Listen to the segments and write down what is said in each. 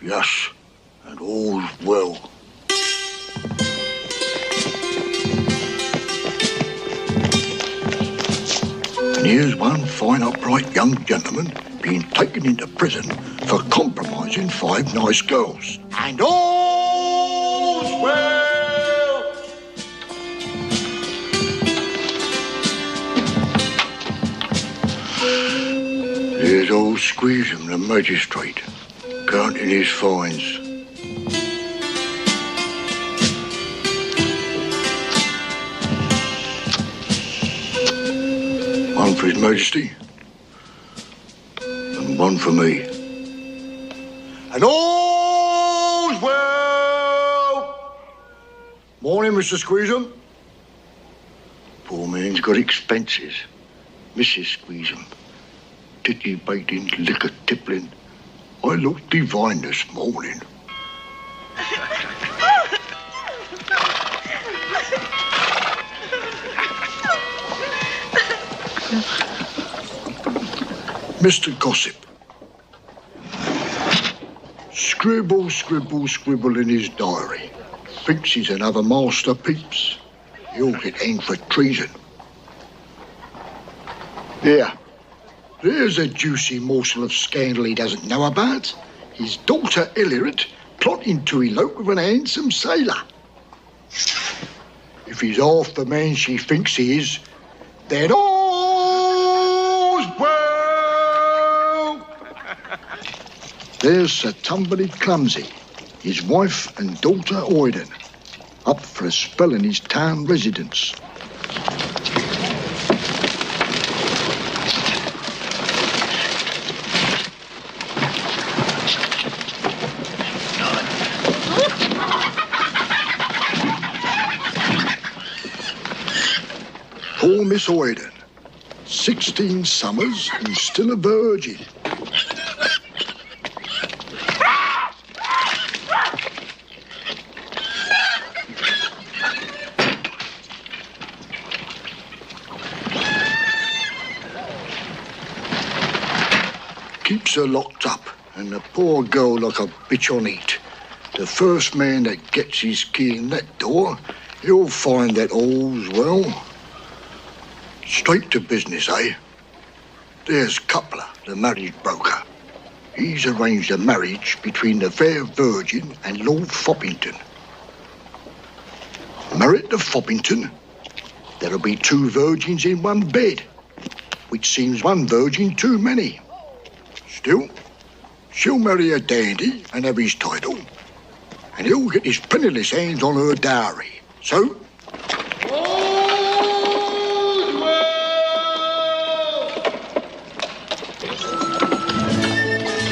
Yes, and all's well. And here's one fine, upright young gentleman being taken into prison for compromising 5 nice girls. And all's well! Here's old Squeezum, the magistrate, counting his fines. One for His Majesty, and one for me. And all's well! Morning, Mr. Squeezum. Poor man's got expenses. Mrs. Squeezum, titty baiting, liquor tippling. I looked divine this morning. Mr. Gossip. Scribble, scribble, scribble in his diary. Thinks he's another Master Peeps. He'll get hanged for treason. Here. There's a juicy morsel of scandal he doesn't know about. His daughter Elliot plotting to elope with an handsome sailor. If he's half the man she thinks he is, then all's well! There's Sir Tumbly Clumsy, his wife and daughter Oyden, up for a spell in his town residence. Poor Miss Oyden, 16 summers and still a virgin. Keeps her locked up, and the poor girl like a bitch on heat. The first man that gets his key in that door, he'll find that all's well. Straight to business, eh? There's Coupler, the marriage broker. He's arranged a marriage between the fair virgin and Lord Foppington. Married to Foppington, there'll be 2 virgins in one bed, which seems 1 virgin too many. Still, she'll marry a dandy and have his title, and he'll get his penniless hands on her dowry. So,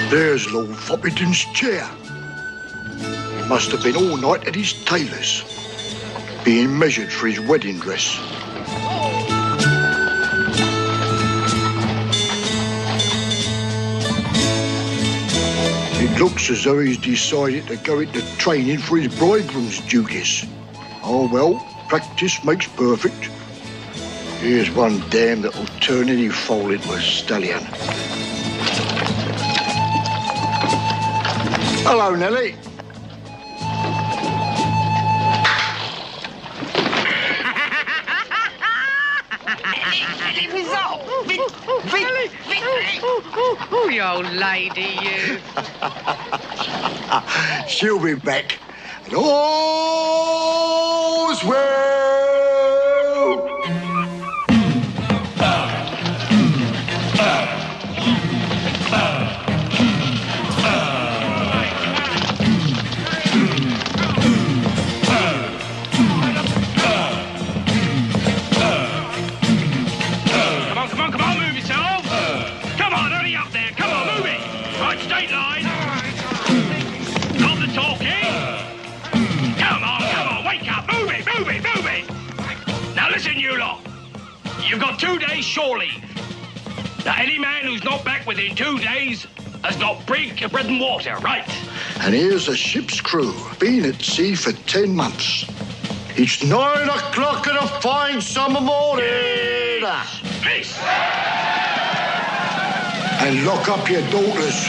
there's Lord Foppington's chair. He must have been all night at his tailor's, being measured for his wedding dress. It looks as though he's decided to go into training for his bridegroom's duties. Oh, well, practice makes perfect. Here's one dam that'll turn any foal into a stallion. Hello, Nellie. Oh, you old lady, you. She'll be back. And all's well. Listen, you lot. You've got 2 days shore leave. Now, any man who's not back within 2 days has got bread and water, right? And here's a ship's crew, been at sea for 10 months. It's 9 o'clock on a fine summer morning. Peace. And lock up your daughters.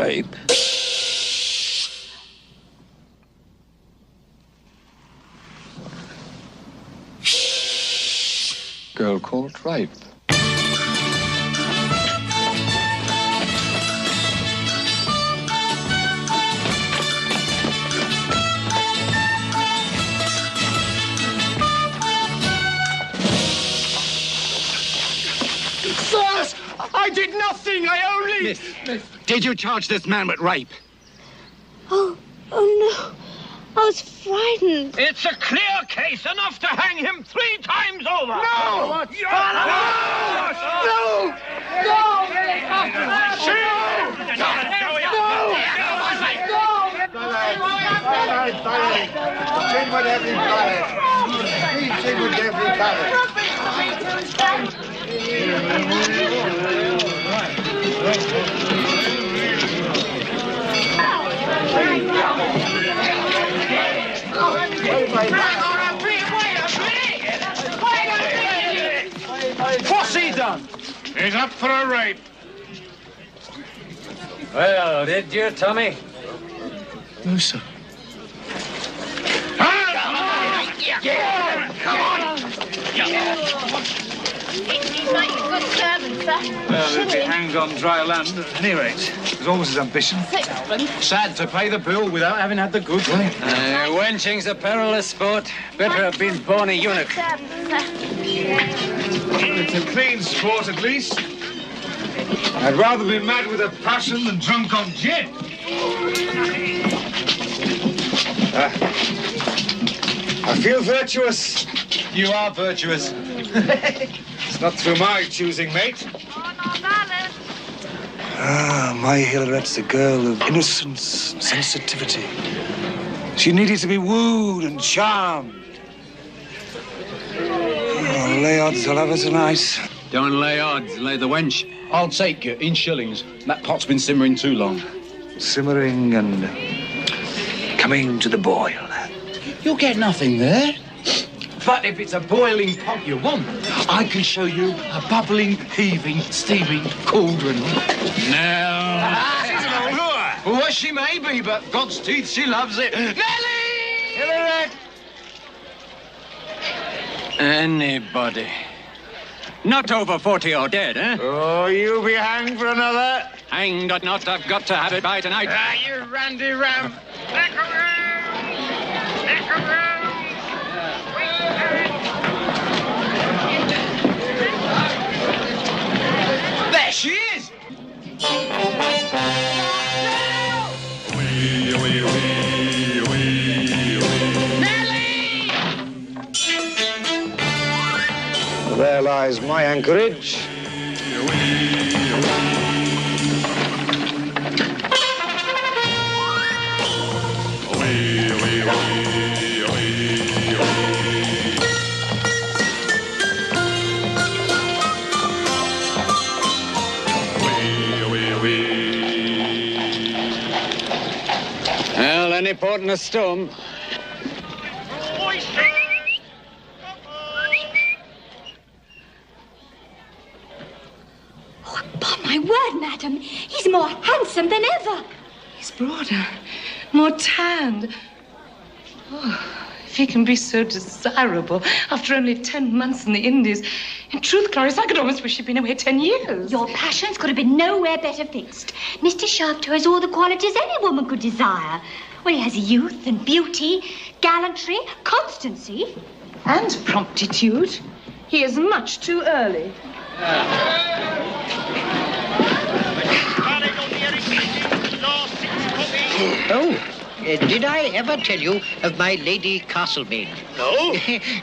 rape. Girl called rape. Sirs, I did nothing. I only... Miss, did you charge this man with rape? Oh no. I was frightened. It's a clear case, enough to hang him 3 times over. No! No! No! What's he done? He's up for a rape. Well, did you, Tommy? No, sir. He's like a good servant, sir. Well, he'll be hanged on dry land at any rate. It was always his ambition. Sad to pay the bill without having had the goods. Wenching's a perilous sport. Better have been born a eunuch. It's a clean sport, at least. I'd rather be mad with a passion than drunk on gin. I feel virtuous. You are virtuous. It's not through my choosing, mate. My Hilarette's a girl of innocence and sensitivity. She needed to be wooed and charmed. Oh, lay odds I'll have her tonight. Don't lay odds, lay the wench. I'll take you in shillings. That pot's been simmering too long. Simmering and coming to the boil. You'll get nothing there. But if it's a boiling pot you want, I can show you a bubbling, heaving, steaming cauldron. Now. She's an old whore. Well, she may be, but God's teeth, she loves it. Nellie! Hilarette! Anybody. Not over 40 or dead, eh? Oh, you'll be hanged for another. Hanged or not, I've got to have it by tonight. Ah, you randy ram. Back around. Back around. There she is! There lies my anchorage. Well, any port in a storm. Oh, upon my word, madam, he's more handsome than ever. He's broader, more tanned. Oh, if he can be so desirable after only 10 months in the Indies. In truth, Clarice, I could almost wish he'd been away 10 years. Your passions could have been nowhere better fixed. Mr. Shafter has all the qualities any woman could desire. Well, he has youth and beauty, gallantry, constancy. And promptitude. He is much too early. Oh, did I ever tell you of my Lady Castlemaine? No.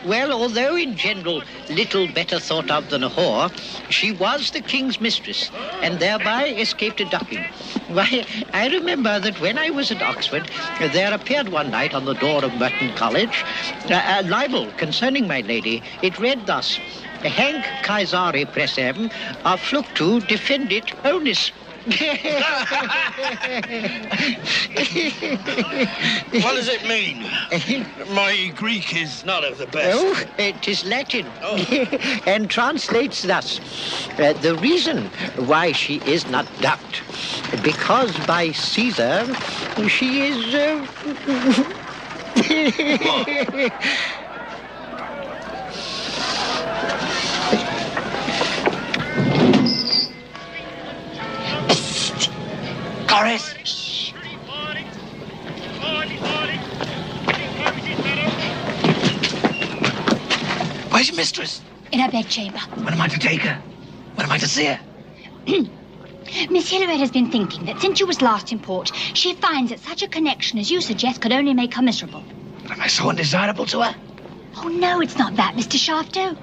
Well, although in general little better thought of than a whore, she was the king's mistress, and thereby escaped a ducking. Why, I remember that when I was at Oxford, there appeared one night on the door of Merton College a libel concerning my lady. It read thus: Hank Kaisari Pressem, a fluctu defendit onis. What does it mean? My Greek is not of the best. Oh, it is Latin. Oh. And translates thus. The reason why she is not ducked Because by Caesar, she is... Corris! Where's your mistress? In her bedchamber. When am I to take her? When am I to see her? Miss Hillerette has been thinking that since you was last in port, she finds that such a connection as you suggest could only make her miserable. But am I so undesirable to her? Oh, no, it's not that, Mr. Shafto.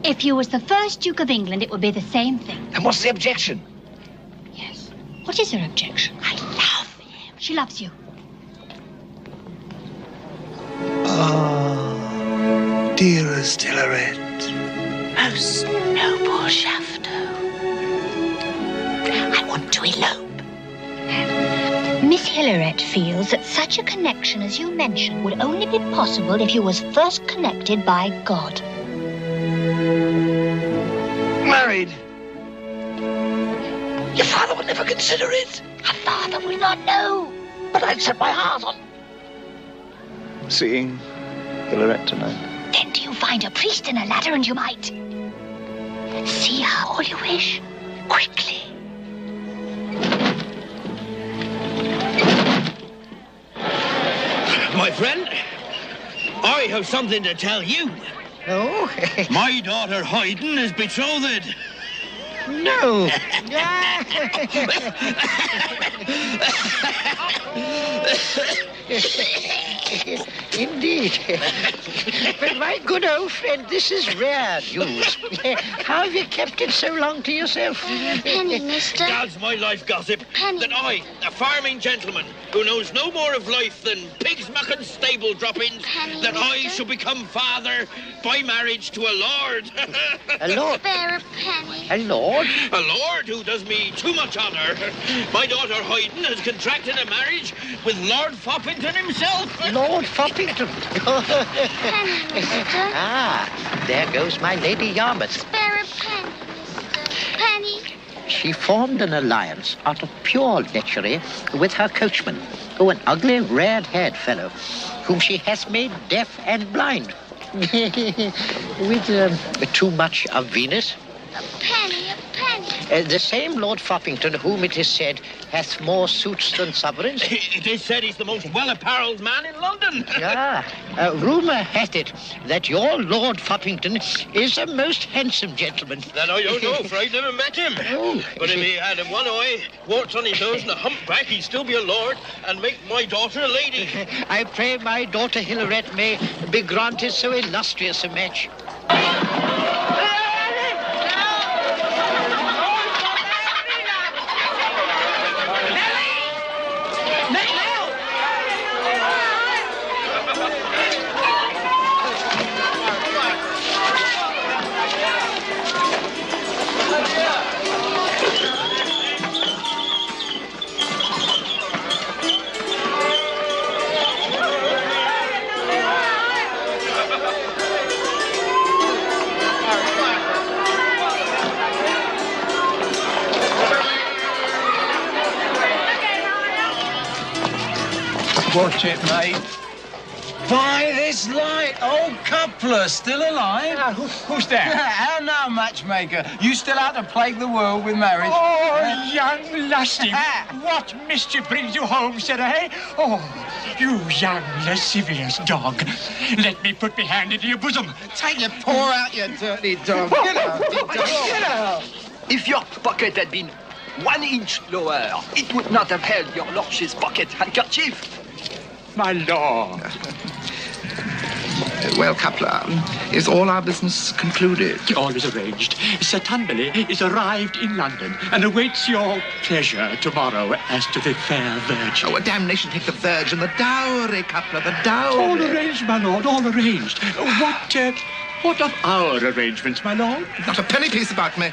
If you was the first Duke of England, it would be the same thing. And what's the objection? Yes. What is her objection? I love him. She loves you. Ah, dearest Hillerette. Most noble Shafto. I want to elope. Miss Hillerette feels that such a connection as you mentioned would only be possible if you was first connected by God. Married? Your father would never consider it. Her father will not know. But I'd set my heart on... Seeing Hillerette tonight. Then do you find a priest and a ladder and you might see her all you wish, quickly. My friend, I have something to tell you. Oh? My daughter Hayden is betrothed. No. Indeed. But my good old friend, this is rare news. How have you kept it so long to yourself? Penny, mister. God's my life gossip. Penny. That I, a farming gentleman who knows no more of life than pigs mucking stable droppings, Penny, that I mister. shall become father by marriage to a lord. A lord? Spare a penny. A lord? A lord who does me too much honor. My daughter Hayden has contracted a marriage with Lord Foppington himself. Lord Foppington. Penny, mister. Ah, there goes my Lady Yarmouth. Spare a penny, mister. Penny. She formed an alliance out of pure lechery with her coachman, an ugly, red-haired fellow, whom she has made deaf and blind. With too much of Venus. A penny, a penny. The same Lord Foppington, whom it is said hath more suits than sovereigns. It is said he's the most well-apparelled man in London. Rumour hath it that your Lord Foppington is a most handsome gentleman. That I don't know, for I've never met him. Oh. But if he had one eye, warts on his nose, and a humpback, he'd still be a lord and make my daughter a lady. I pray my daughter Hillerette may be granted so illustrious a match. Watch it, mate. By this light, old coupler still alive? Who's that? How now, matchmaker? You still out to plague the world with marriage? Oh, young lassie, what mischief brings you home, sir, eh? Oh, you young lascivious dog. Let me put my hand into your bosom. Take your paw out, you dirty dog. Get out, get out. If your pocket had been 1 inch lower, it would not have held your lordship's pocket handkerchief. My lord. Well, Coupler, is all our business concluded? All is arranged. Sir Tunberley is arrived in London and awaits your pleasure tomorrow as to the fair virgin. Oh, a damnation take the virgin, the dowry, Coupler, the dowry. All arranged, my lord, all arranged. What of our arrangements, my lord? Not a penny piece about me.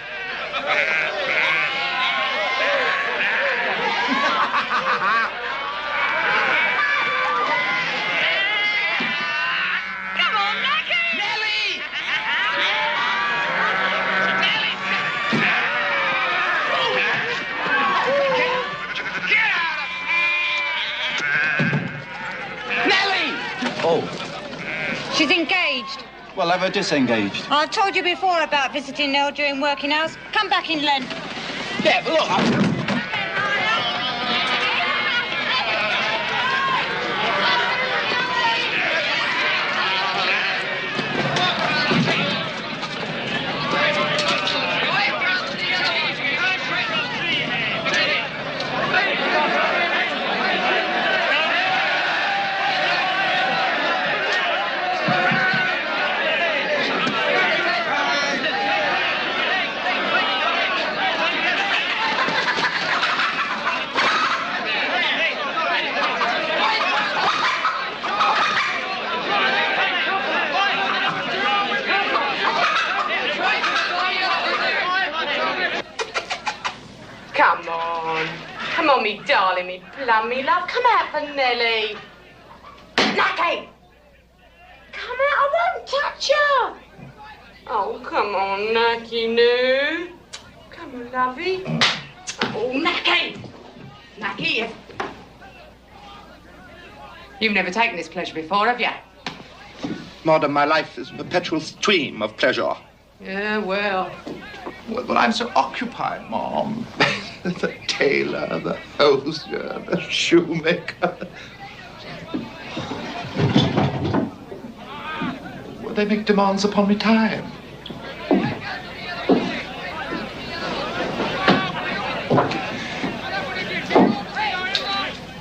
She's engaged. Well, have her disengaged. I've told you before about visiting Nell during working hours. Come back in Lent. Yeah, but look, Come on, me darling, me plum, me love. Come out for Nellie. Naki! Come out, I won't touch you. Oh, come on, Naki, no. Come on, lovey. Oh, Naki! Naki, you've never taken this pleasure before, have you? Madam, my life is a perpetual stream of pleasure. Yeah, well. Well, I'm so occupied, Mom. The tailor, the hosier, the shoemaker. Well, they make demands upon me time.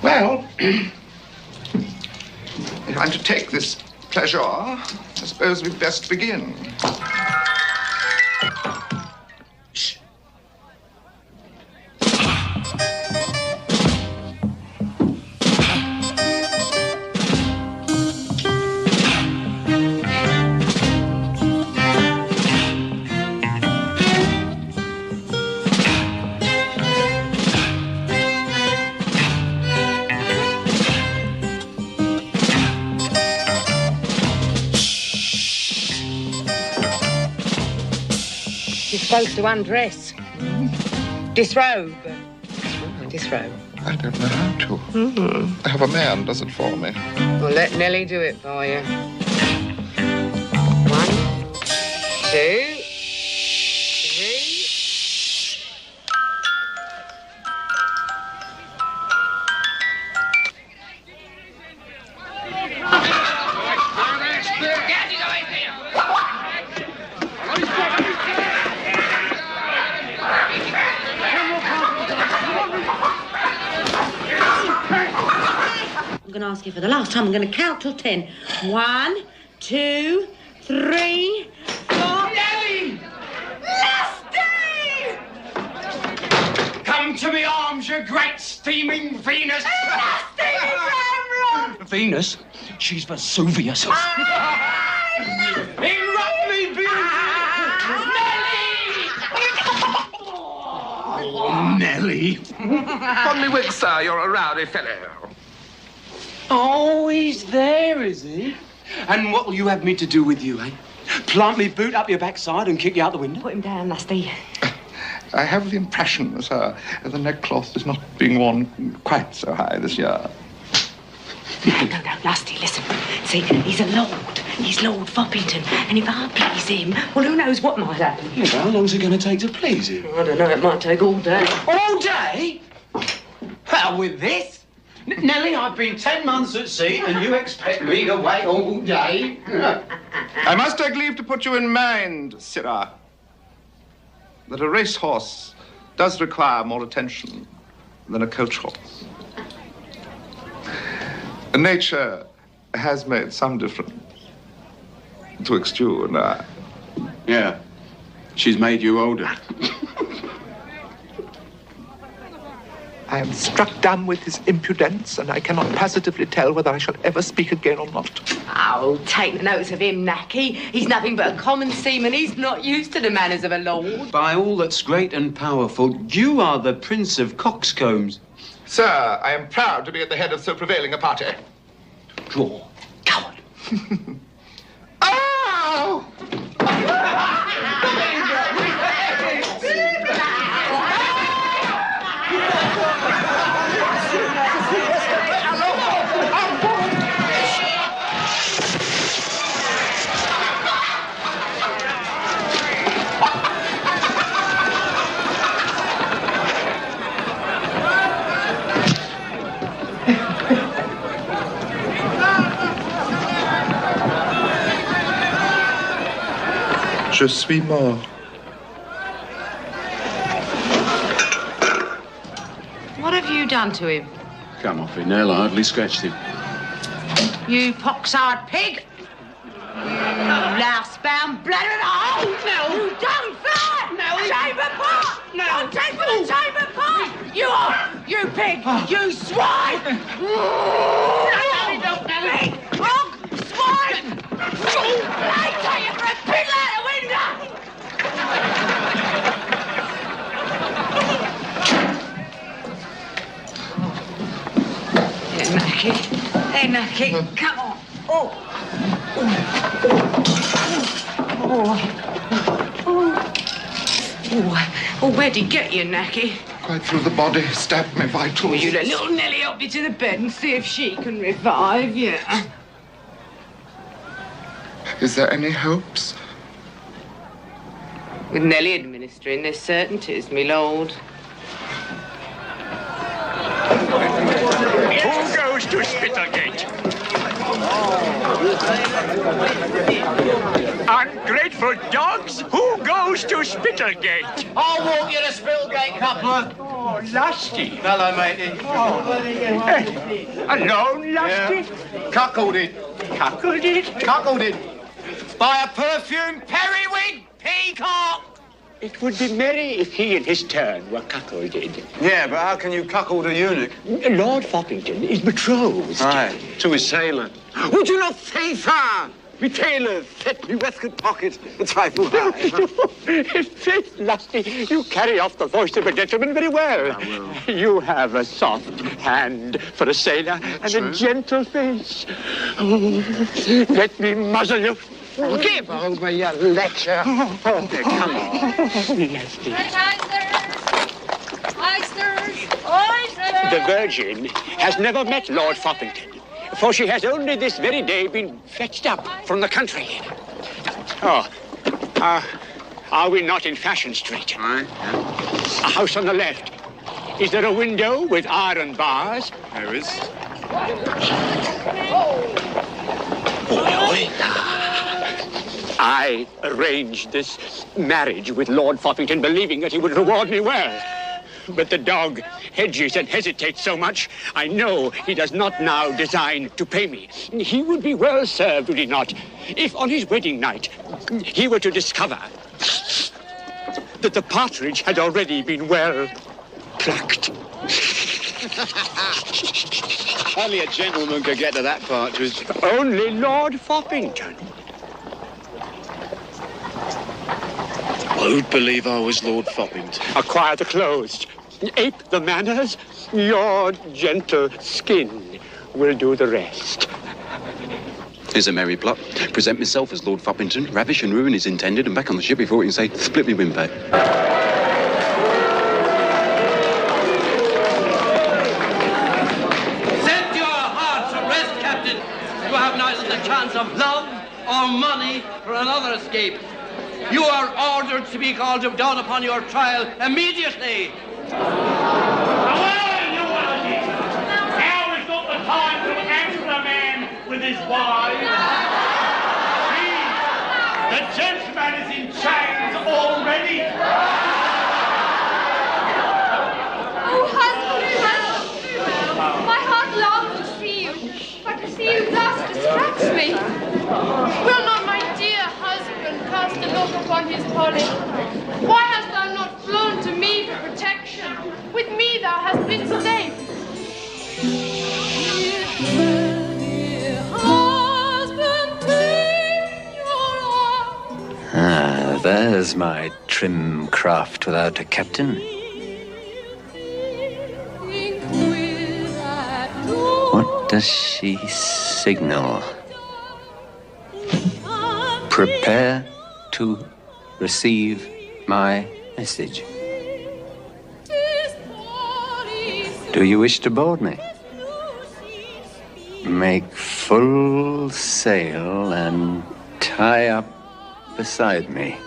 Well, if I'm to take this pleasure, I suppose we'd best begin. Supposed to undress. Disrobe. Disrobe. I don't know how to. I have a man does it for me. Well, let Nellie do it for you. 1, 2, 3. I'm going to ask you for the last time. I'm going to count till 10. 1, 2, 3, 4. Nellie! Nasty! Come to me arms, you great steaming Venus! Nasty, Ramrod! Venus? She's Vesuvius. In roughly Oh, Nellie. Put me wig, sir. You're a rowdy fellow. Oh, he's there, is he? And what will you have me to do with you, eh? Plant me boot up your backside and kick you out the window? Put him down, Nasty. I have the impression, sir, the neckcloth is not being worn quite so high this year. No, Nasty, listen. See, he's a lord. He's Lord Foppington. And if I please him, well, who knows what might happen. Yeah, but how long's it going to take to please him? I don't know. It might take all day. All day? How, with this? Nellie, I've been 10 months at sea, and you expect me to wait all day? I must take leave to put you in mind, sirrah, that a racehorse does require more attention than a coach horse. Nature has made some difference betwixt you and I. Yeah, she's made you older. I am struck dumb with his impudence, and I cannot positively tell whether I shall ever speak again or not. Oh, take the notice of him, Naki. He's nothing but a common seaman. He's not used to the manners of a lord. By all that's great and powerful, you are the Prince of Coxcombs. Sir, I am proud to be at the head of so prevailing a party. Draw. Coward. Ow! Je suis mort. What have you done to him? Come off it, Nell. I hardly scratched him. You pox-eyed pig! You louse-bound bladder in a hole! No! You dumb fat! No! Chamber pot! No! I'll take for the chamber pot! You are! You pig! You swine! Pig! Hog! Swine! I take you for a pig out the window! Hey, Mackie. Hey, Mackie. Come on. Oh. Oh, where'd he get you, Nacky? Quite through the body, stabbed me vitals. Will you let little Nellie help you to the bed and see if she can revive you? Is there any hopes? With Nellie administering, there's certainties, me lord. Who goes to Spittergate? Ungrateful dogs! Who goes to Spittergate? I'll walk you to Spillgate, coupler. Oh, Lusty. Hello, matey. Alone, Lusty? Yeah. Cuckolded it. Cuckolded it? Cuckolded it. By a perfumed periwig peacock. It would be merry if he in his turn were cuckolded. Yeah, but how can you cuckold a eunuch? Lord Foppington is betrothed. Aye, to his sailor. Would you not say, sir? Me tailor set me waistcoat pocket a trifle high. Faith, Lusty, you carry off the voice of a gentleman very well. I will. You have a soft hand for a sailor and a gentle face. Oh, let me muzzle you. Give over your lecture. Oh, come on. Lusty. The Virgin has never met Lord Foppington, for she has only this very day been fetched up from the country. Oh, are we not in Fashion Street? Aye. A house on the left. Is there a window with iron bars? There is. I arranged this marriage with Lord Foppington, believing that he would reward me well. But the dog hedges and hesitates so much, I know he does not now design to pay me. He would be well served, would he not, if on his wedding night he were to discover that the partridge had already been well plucked. Only a gentleman could get to that partridge. Only Lord Foppington. Who'd believe I was Lord Foppington? Acquire the clothes, ape the manners, your gentle skin will do the rest. Here's a merry plot. Present myself as Lord Foppington, ravish and ruin is intended, and back on the ship before we can say, split me windpipe. Set your hearts at rest, Captain. You have neither the chance of love or money for another escape. You are ordered to be called down upon your trial immediately. Away, you Algy! Now is not the time to answer a man with his wife. See, the gentleman is in chains already. Oh, husband, my heart longs to see you, but to see you thus distracts me. Will not my dear husband cast a look upon his Polly? Why hast thou not flown to me for protection? With me thou hast been safe. Ah, there's my trim craft without a captain. What does she signal? Prepare to receive my message. Do you wish to board me? Make full sail and tie up beside me.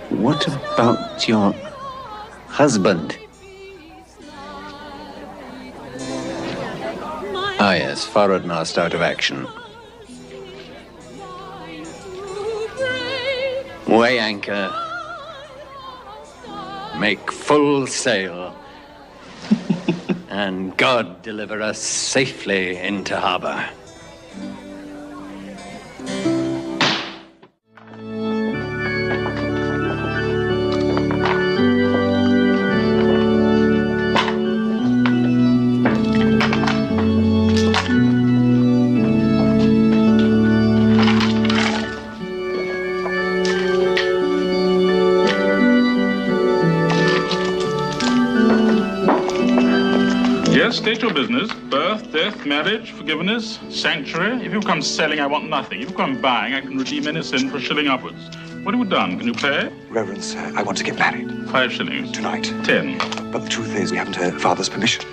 What about your husband? Ah, yes, forward mast out of action. Weigh anchor. Make full sail. And God deliver us safely into harbor. State your business. Birth, death, marriage, forgiveness, sanctuary. If you come selling, I want nothing. If you come buying, I can redeem any sin for a shilling upwards. What have you done? Can you pay? Reverend sir, I want to get married. 5 shillings. Tonight. 10. But the truth is, we haven't her father's permission.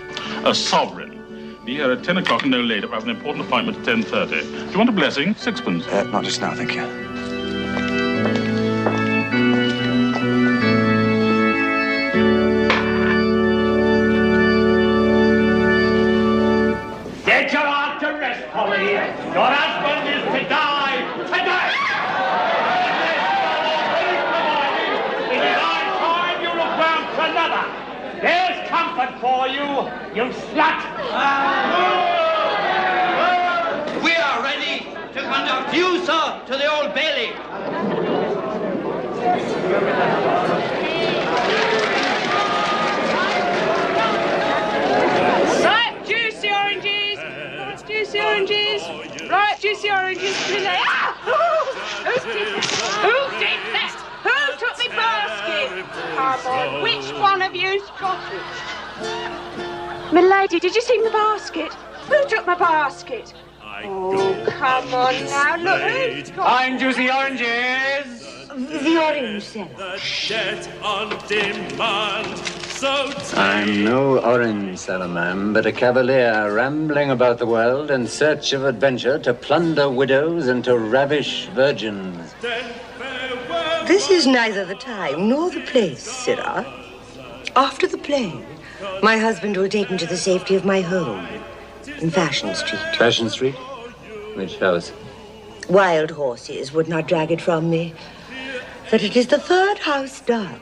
A sovereign. Be here at 10 o'clock and no later. I have an important appointment at 10:30. Do you want a blessing? 6pence. Not just now, thank you. Get your aunt to rest, Polly. Your husband is to die today. It is high time you look round for another. There's comfort for you, you slut. We are ready to conduct you, sir, to the Old Bailey. Right, juicy oranges. Right, juicy oranges. Right, juicy oranges. Ah! Who did that? Who did that? Who took me basket? Come on, which one of you's got it? Milady, did you see my basket? Who took my basket? Oh, come on now, look who's got it. I'm juicy oranges. The orange seller. I'm no orange seller, ma'am, but a cavalier rambling about the world in search of adventure to plunder widows and to ravish virgins. This is neither the time nor the place, sirrah. After the play, my husband will take me to the safety of my home in Fashion Street. Fashion Street? Which house? Wild horses would not drag it from me. That it is the third house down,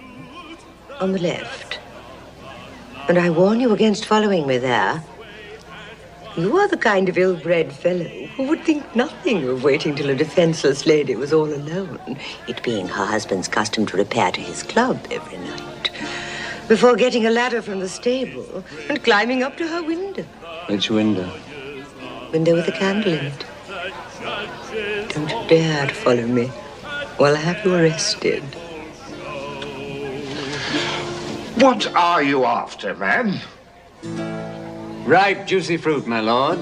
on the left. And I warn you against following me there. You are the kind of ill-bred fellow who would think nothing of waiting till a defenseless lady was all alone, it being her husband's custom to repair to his club every night, before getting a ladder from the stable and climbing up to her window. Which window? Window with a candle in it. Don't dare to follow me, or I'll have you arrested. What are you after, man? Ripe, juicy fruit, my lord.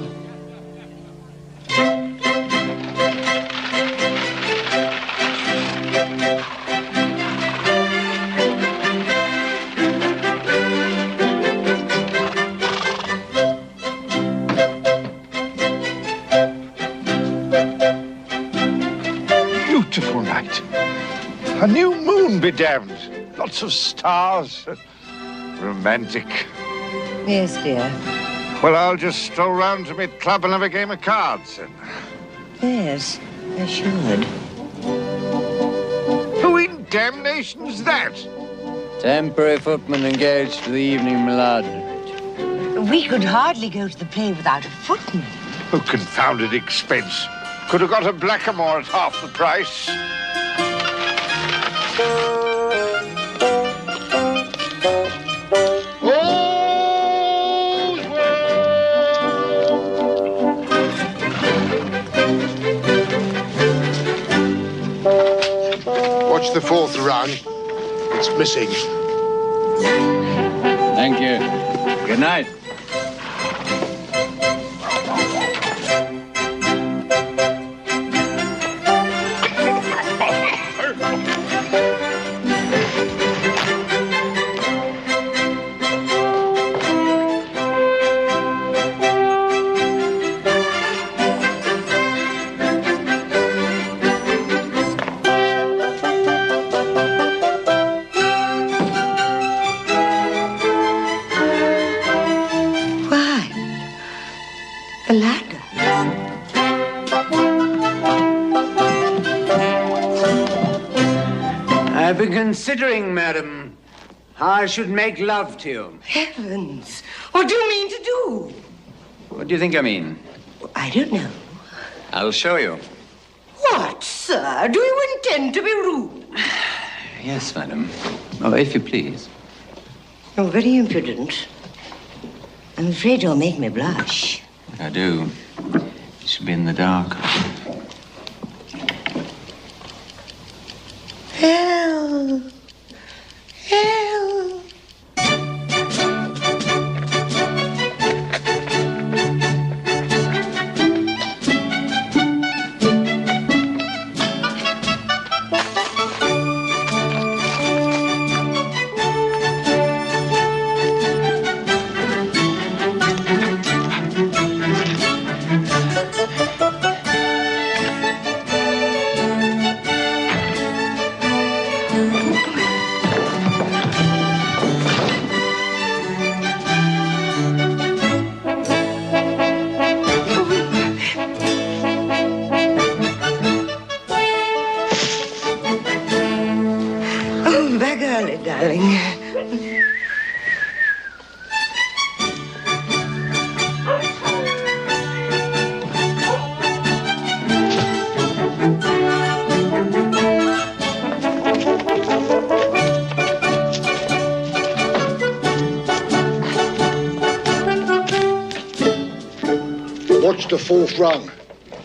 Beautiful night. A new moon, be damned. Lots of stars. Romantic. Yes, dear. Well, I'll just stroll round to my club and have a game of cards, then. Yes, I should. Who in damnation's that? Temporary footman engaged for the evening, my lord. We could hardly go to the play without a footman. Oh, confounded expense. Could have got a blackamoor at half the price. Watch the fourth rung. It's missing. Thank you. Good night. I've been considering, madam, how I should make love to you. Heavens! What do you mean to do? What do you think I mean? I don't know. I'll show you. What, sir? Do you intend to be rude? Yes, madam. Oh, if you please. You're very impudent. I'm afraid you'll make me blush. I do. It should be in the dark. Hell. Hell. Darling. Watch the fourth rung.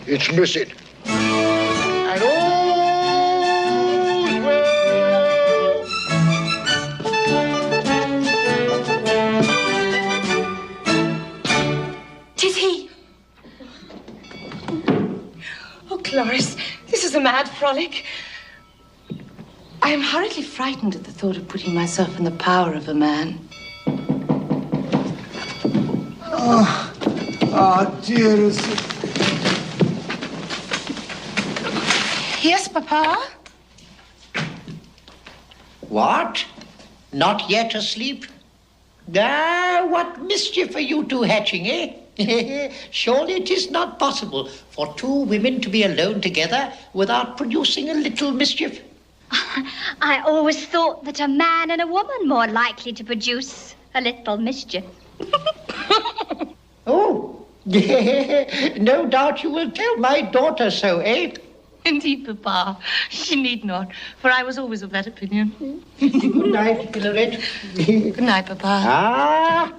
It's missing. And all's well. Tis he. Oh, Cloris, this is a mad frolic. I am horridly frightened at the thought of putting myself in the power of a man. Oh, dearest. Yes, Papa? What? Not yet asleep? Ah, what mischief are you two hatching, eh? Surely it is not possible for two women to be alone together without producing a little mischief. I always thought that a man and a woman more likely to produce a little mischief. Oh, no doubt you will tell my daughter so, eh? Indeed, Papa. She need not, for I was always of that opinion. Good night, Hilary. Good night, Papa. Ah,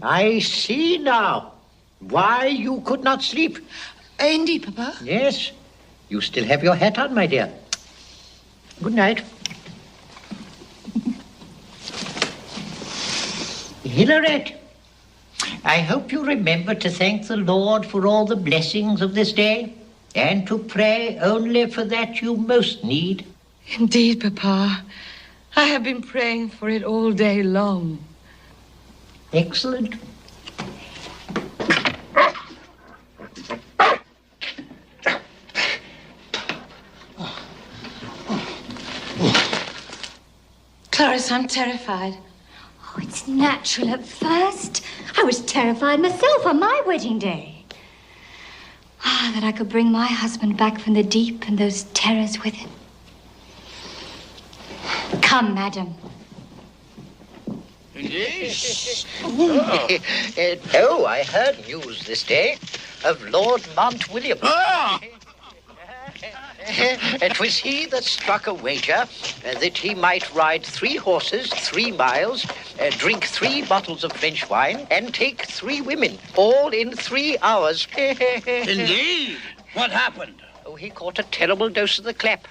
I see now why you could not sleep. Indeed, Papa. Yes, you still have your hat on, my dear. Good night. Hilary, I hope you remember to thank the Lord for all the blessings of this day and to pray only for that you most need. Indeed, Papa. I have been praying for it all day long. Excellent. Cloris, I'm terrified. Oh, it's natural at first. I was terrified myself on my wedding day. Ah, that I could bring my husband back from the deep and those terrors with him. Come, madam. Indeed? Oh, I heard news this day of Lord Mountwilliam. It was he that struck a wager that he might ride 3 horses 3 miles, drink 3 bottles of French wine, and take 3 women, all in 3 hours. Indeed? What happened? Oh, he caught a terrible dose of the clap.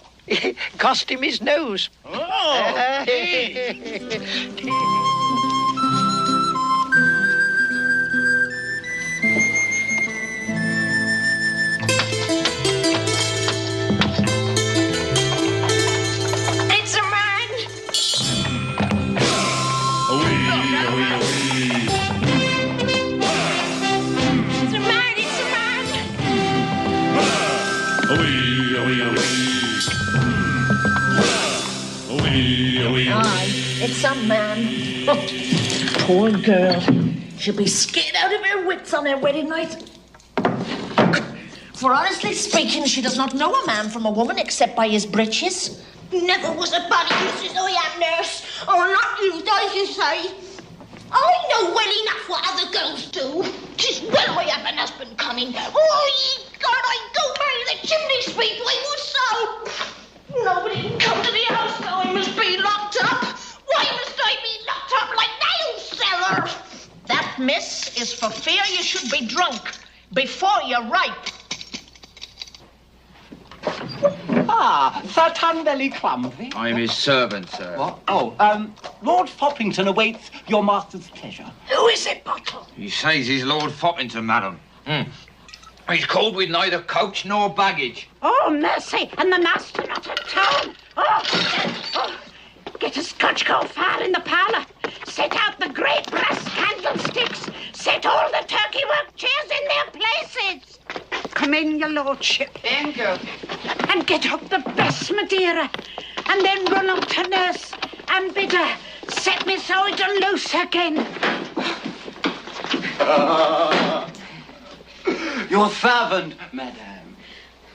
Cost him his nose. Oh, It's a man! It's a man! It's a man! Aye, it's a man. Poor girl. She'll be scared out of her wits on her wedding night. For honestly speaking, she does not know a man from a woman except by his breeches. Never was a body, Mrs. I am, nurse. Oh, not used, as you say. I know well enough what other girls do. 'Tis well I have an husband coming. Oh, ye God, I go marry the chimney sweep. I was so. Nobody can come to the house now. I must be locked up. Why must I be locked up like nail seller? That, miss, is for fear you should be drunk before you're ripe. Ah, Sir Tunbelly Clumsy. I'm his servant, sir. What? Oh, Lord Foppington awaits your master's pleasure. Who is it, Bottle? He says he's Lord Foppington, madam. He's called with neither coach nor baggage. Oh, mercy, and the master not at home. Oh, get a scotch coal fire in the parlour. Set out the great brass candlesticks. Set all the turkey work chairs in their places. Come in, your lordship. Thank you. And get up the best Madeira. And then run up to nurse and bid her set me soldier loose again. Your servant, madame.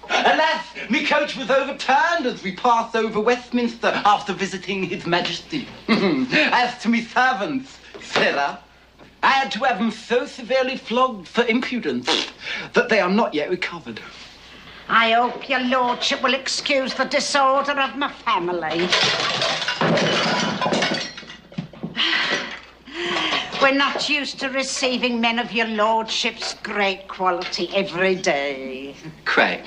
Alas, me coach was overturned as we passed over Westminster after visiting His Majesty. As to me servants, sirrah, I had to have them so severely flogged for impudence that they are not yet recovered. I hope your lordship will excuse the disorder of my family. We're not used to receiving men of your lordship's great quality every day. Quite.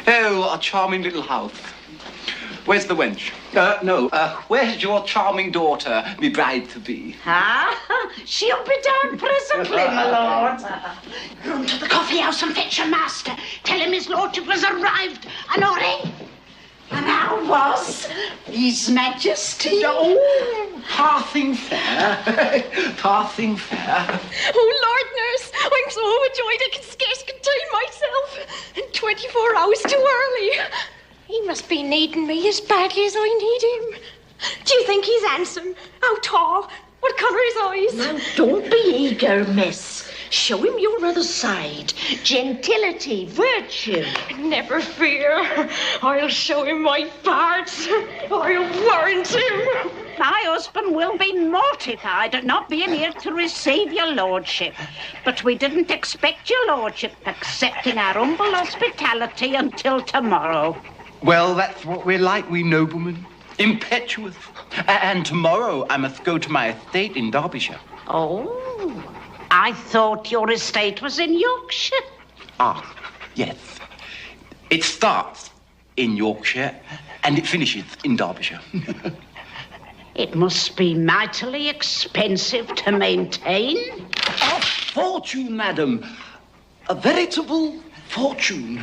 Oh, what a charming little house. Where's the wench? Where's your charming daughter, me bride-to-be? Ah, she'll be down presently, my lord. Run to the coffee house and fetch your master. Tell him his lordship has arrived. And hurry. And how was His Majesty? Oh, passing fair. Passing fair. Oh, Lord, nurse, I'm so overjoyed I can scarce contain myself. And 24 hours too early. He must be needing me as badly as I need him. Do you think he's handsome? How tall? What colour his eyes? Now, don't be eager, miss. Show him your other side. Gentility, virtue. Never fear. I'll show him my parts. I'll warrant him. My husband will be mortified at not being here to receive your lordship. But we didn't expect your lordship accepting our humble hospitality until tomorrow. Well, that's what we're like, we noblemen. Impetuous. And tomorrow I must go to my estate in Derbyshire. Oh, I thought your estate was in Yorkshire. Ah, yes. It starts in Yorkshire and it finishes in Derbyshire. It must be mightily expensive to maintain. A fortune, madam. A veritable fortune.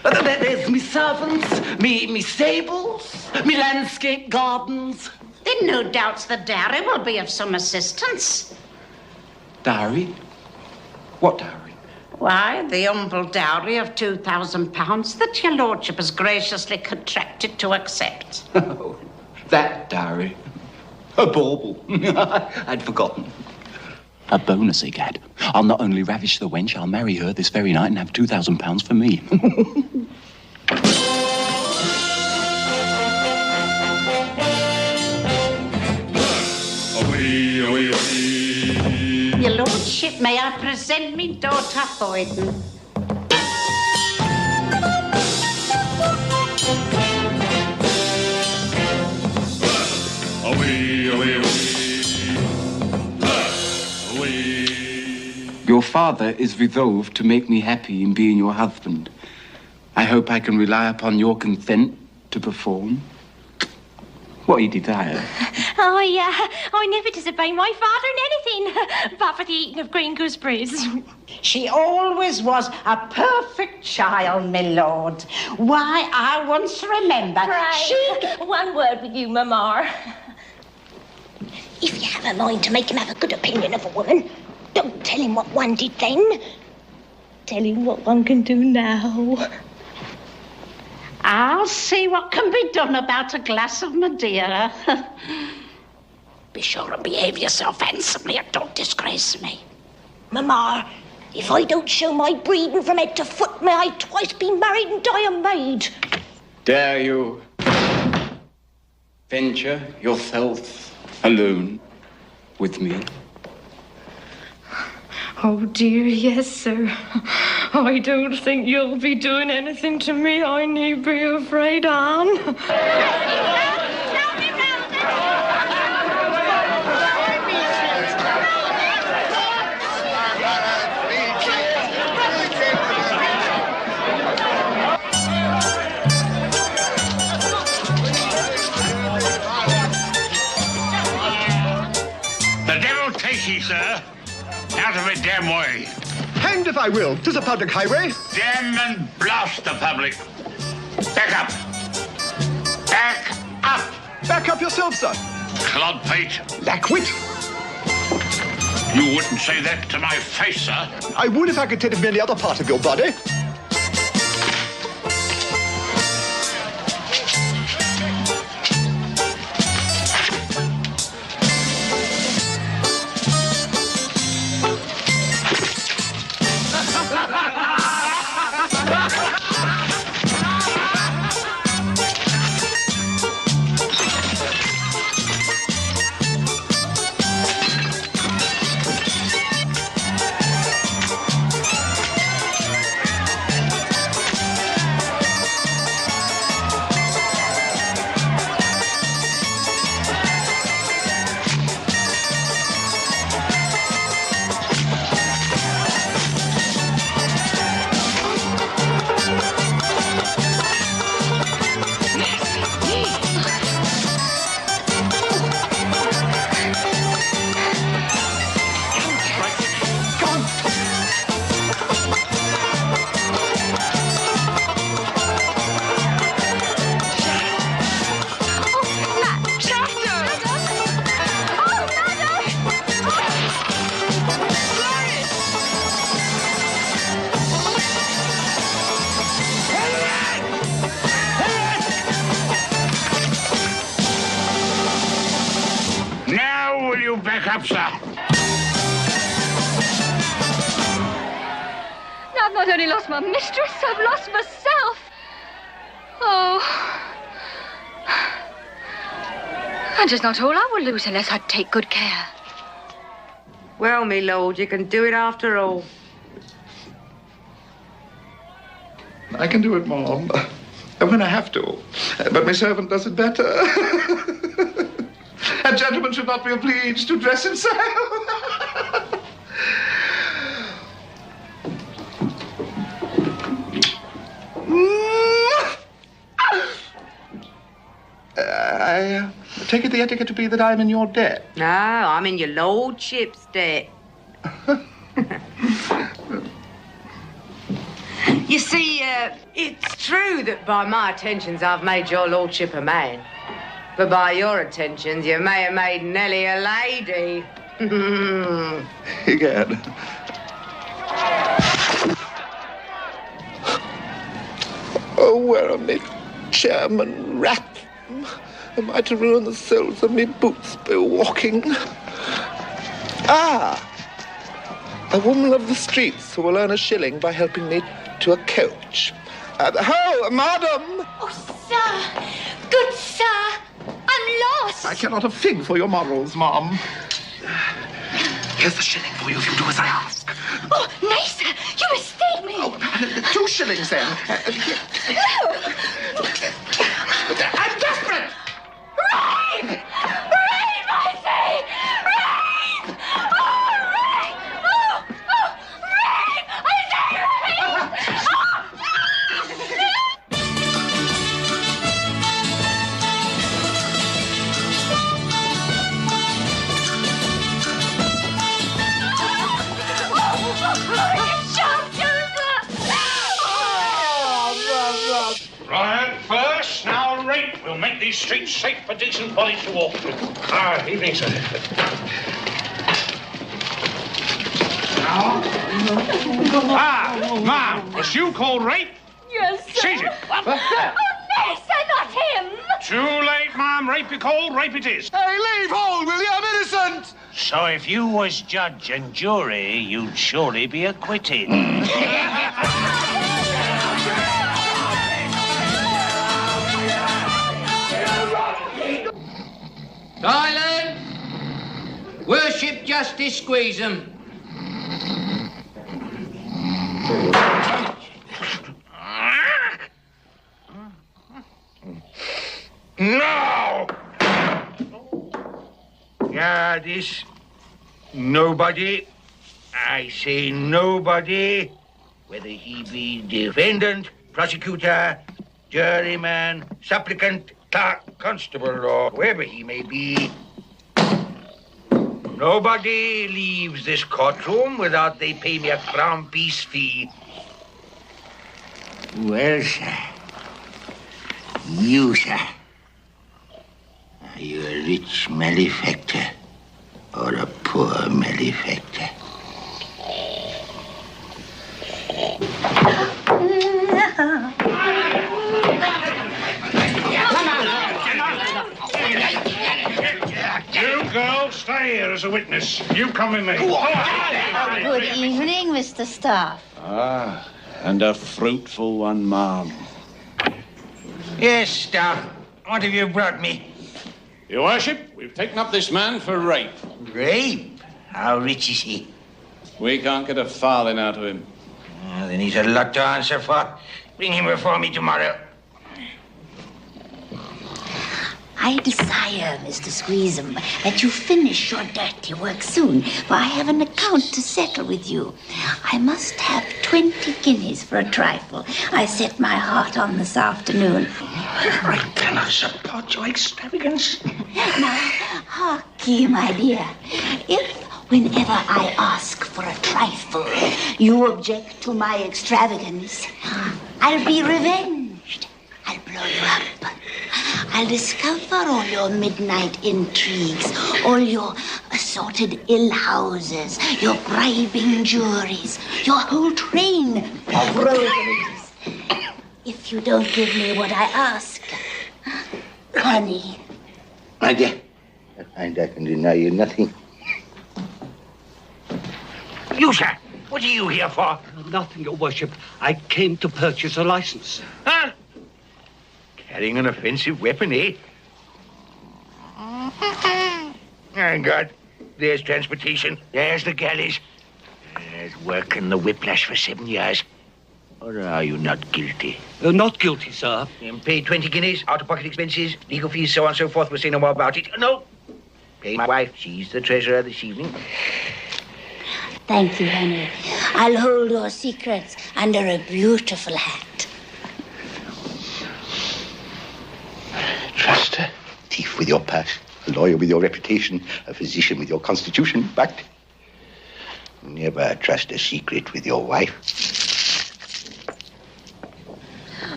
There's me servants, me stables, me landscape gardens. Then no doubts the dowry will be of some assistance. Dowry? What dowry? Why, the humble dowry of £2,000 that your lordship has graciously contracted to accept. Oh, that dowry. A bauble. I'd forgotten. A bonus, egad. I'll not only ravish the wench, I'll marry her this very night and have £2,000 for me. Your lordship, may I present me daughter Hoyden? Your father is resolved to make me happy in being your husband. I hope I can rely upon your consent to perform what he desires. I never disobey my father in anything, but for the eating of green gooseberries. She always was a perfect child, my lord. Why, I once remember One word with you, Mamma. If you have a mind to make him have a good opinion of a woman, don't tell him what one did then. Tell him what one can do now. I'll see what can be done about a glass of Madeira. Be sure and behave yourself handsomely and don't disgrace me. Mamma, if I don't show my breeding from head to foot, may I twice be married and die a maid. Dare you? venture yourself alone with me? Oh, dear, yes, sir. I don't think you'll be doing anything to me I need be afraid on. The devil take ye, sir. Out of it, damn way. Hanged if I will. 'Tis a public highway. Damn and blast the public. Back up. Back up. Back up yourself, sir. Clodpate. Lackwit. You wouldn't say that to my face, sir. I would if I could take any other part of your body. Back up, sir. Now, I've not only lost my mistress, I've lost myself. Oh. And it's not all I will lose unless I take good care. Well, me lord, you can do it after all. I can do it, Mom. When I have to. But my servant does it better. A gentleman should not be obliged to dress himself. I take it the etiquette to be that I'm in your debt. No, I'm in your lordship's debt. You see, it's true that by my attentions I've made your lordship a man. But by your attentions, you may have made Nellie a lady. Egad. Oh, where are me chairman rat? Am I to ruin the soles of me boots by walking? Ah! A woman of the streets who will earn a shilling by helping me to a coach. Ho, madam! Oh, sir! Good sir! I'm lost! I cannot have fig for your morals, Mom. Here's the shilling for you if you do as I ask. Oh, nay, sir! You mistake me! Oh, 2 shillings, then. I'm desperate! Rape! Rape, I say! Rape! Oh, rape! Oh, rape! I say rape! Right, first, now rape. We'll make these streets safe for decent bodies to walk through. Evening, sir. Ma'am, was you called rape? Yes, sir. Seize it. Oh, nay, sir, not him! Too late, ma'am. Rape you called, rape it is. Hey, leave hold, will you? I'm innocent! So if you was judge and jury, you'd surely be acquitted. Silence! Worship Justice Squeezum. No! Yeah, this nobody, I say nobody, whether he be defendant, prosecutor, juryman, supplicant, clerk, constable, or whoever he may be, nobody leaves this courtroom without they pay me a crown piece fee. Well, sir, you, sir, are you a rich malefactor or a poor malefactor? You girl, stay here as a witness. You come with me. Good evening, Mr. Staff. Ah, and a fruitful one, ma'am. Yes, Staff. What have you brought me? Your Worship, we've taken up this man for rape. Rape? How rich is he? We can't get a farthing out of him. Well, then he's a lot to answer for. Bring him before me tomorrow. I desire, Mr. Squeezum, that you finish your dirty work soon, for I have an account to settle with you. I must have 20 guineas for a trifle I set my heart on this afternoon. I cannot support your extravagance. Now, hark ye, my dear. If, whenever I ask for a trifle, you object to my extravagance, I'll be revenged. I'll blow you up. I'll discover all your midnight intrigues, all your assorted ill houses, your bribing juries, your whole train of rogueries. If you don't give me what I ask, honey. My dear, I find I can deny you nothing. You, sir, what are you here for? Nothing, Your Worship. I came to purchase a license. Huh? Carrying an offensive weapon, eh? Thank God. There's transportation. There's the galleys. There's work in the whiplash for 7 years. Or are you not guilty? Not guilty, sir. Pay 20 guineas, out-of-pocket expenses, legal fees, so on and so forth. We'll say no more about it. No. Pay my wife. She's the treasurer this evening. Thank you, honey. I'll hold your secrets under a beautiful hat. Trust a thief with your purse, a lawyer with your reputation, a physician with your constitution, but never trust a secret with your wife.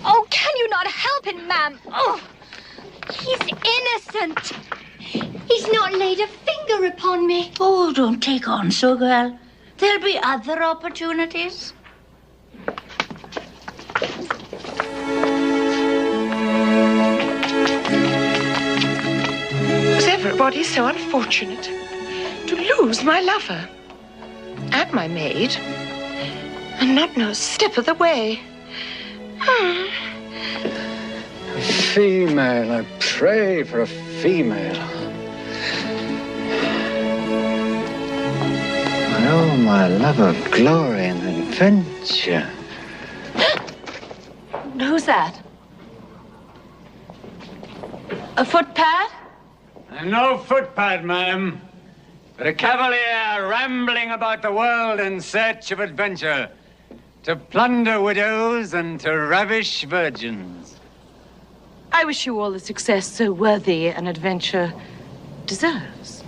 Oh, can you not help him, ma'am? Oh, he's innocent. He's not laid a finger upon me. Oh, don't take on so, girl. There'll be other opportunities. Was everybody so unfortunate to lose my lover and my maid and not know a step of the way? Female, I pray for a female. Oh, my love of glory and adventure. Who's that? A footpad? No footpad, ma'am, but a cavalier rambling about the world in search of adventure, to plunder widows and to ravish virgins. I wish you all the success so worthy an adventure deserves.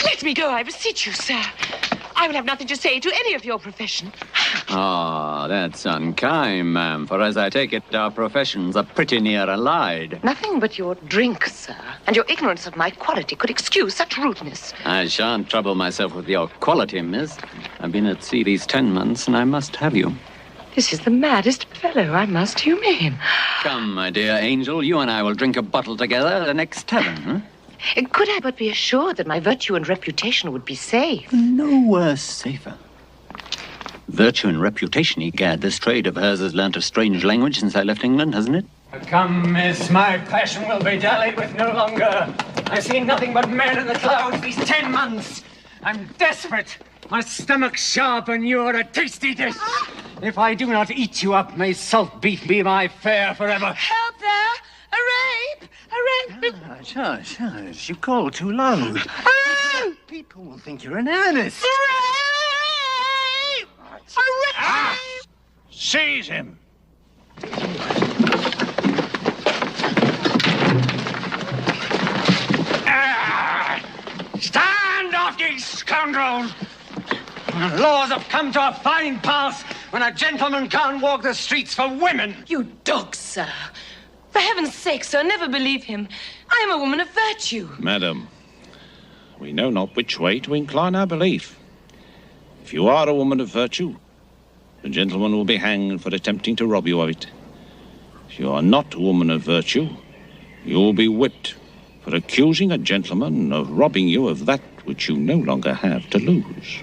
Let me go, I beseech you, sir. I will have nothing to say to any of your profession. Ah, that's unkind, ma'am, for as I take it, our professions are pretty near allied. Nothing but your drink, sir, and your ignorance of my quality could excuse such rudeness. I shan't trouble myself with your quality, miss. I've been at sea these 10 months, and I must have you. This is the maddest fellow. I must humor him. Come, my dear angel, you and I will drink a bottle together at the next tavern, huh? Could I but be assured that my virtue and reputation would be safe? Nowhere safer. Virtue and reputation, egad. This trade of hers has learnt a strange language since I left England, hasn't it? Come, miss, my passion will be dallied with no longer. I've seen nothing but men in the clouds these 10 months. I'm desperate. My stomach's sharp and you're a tasty dish. If I do not eat you up, may salt beef be my fare forever. Help there! A rape! A rape! Shush. You call too loud. People will think you're in earnest. A rape! A rape! Seize him. Stand off, ye scoundrels! The laws have come to a fine pass when a gentleman can't walk the streets for women. You dog, sir. For heaven's sake, sir, never believe him. I am a woman of virtue. Madam, we know not which way to incline our belief. If you are a woman of virtue, the gentleman will be hanged for attempting to rob you of it. If you are not a woman of virtue, you will be whipped for accusing a gentleman of robbing you of that which you no longer have to lose.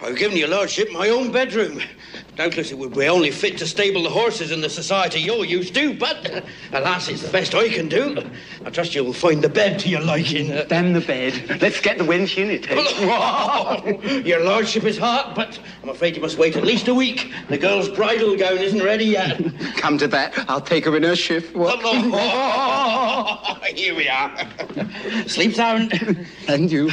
I've given your lordship my own bedroom. Doubtless it would be only fit to stable the horses in the society you're used to, but alas, it's the best I can do. I trust you'll find the bed to your liking. Damn the bed. Let's get the wench in it. Your lordship is hot, but I'm afraid you must wait at least a week. The girl's bridal gown isn't ready yet. Come to that, I'll take her in her shift. What? Here we are. Sleep sound. And you.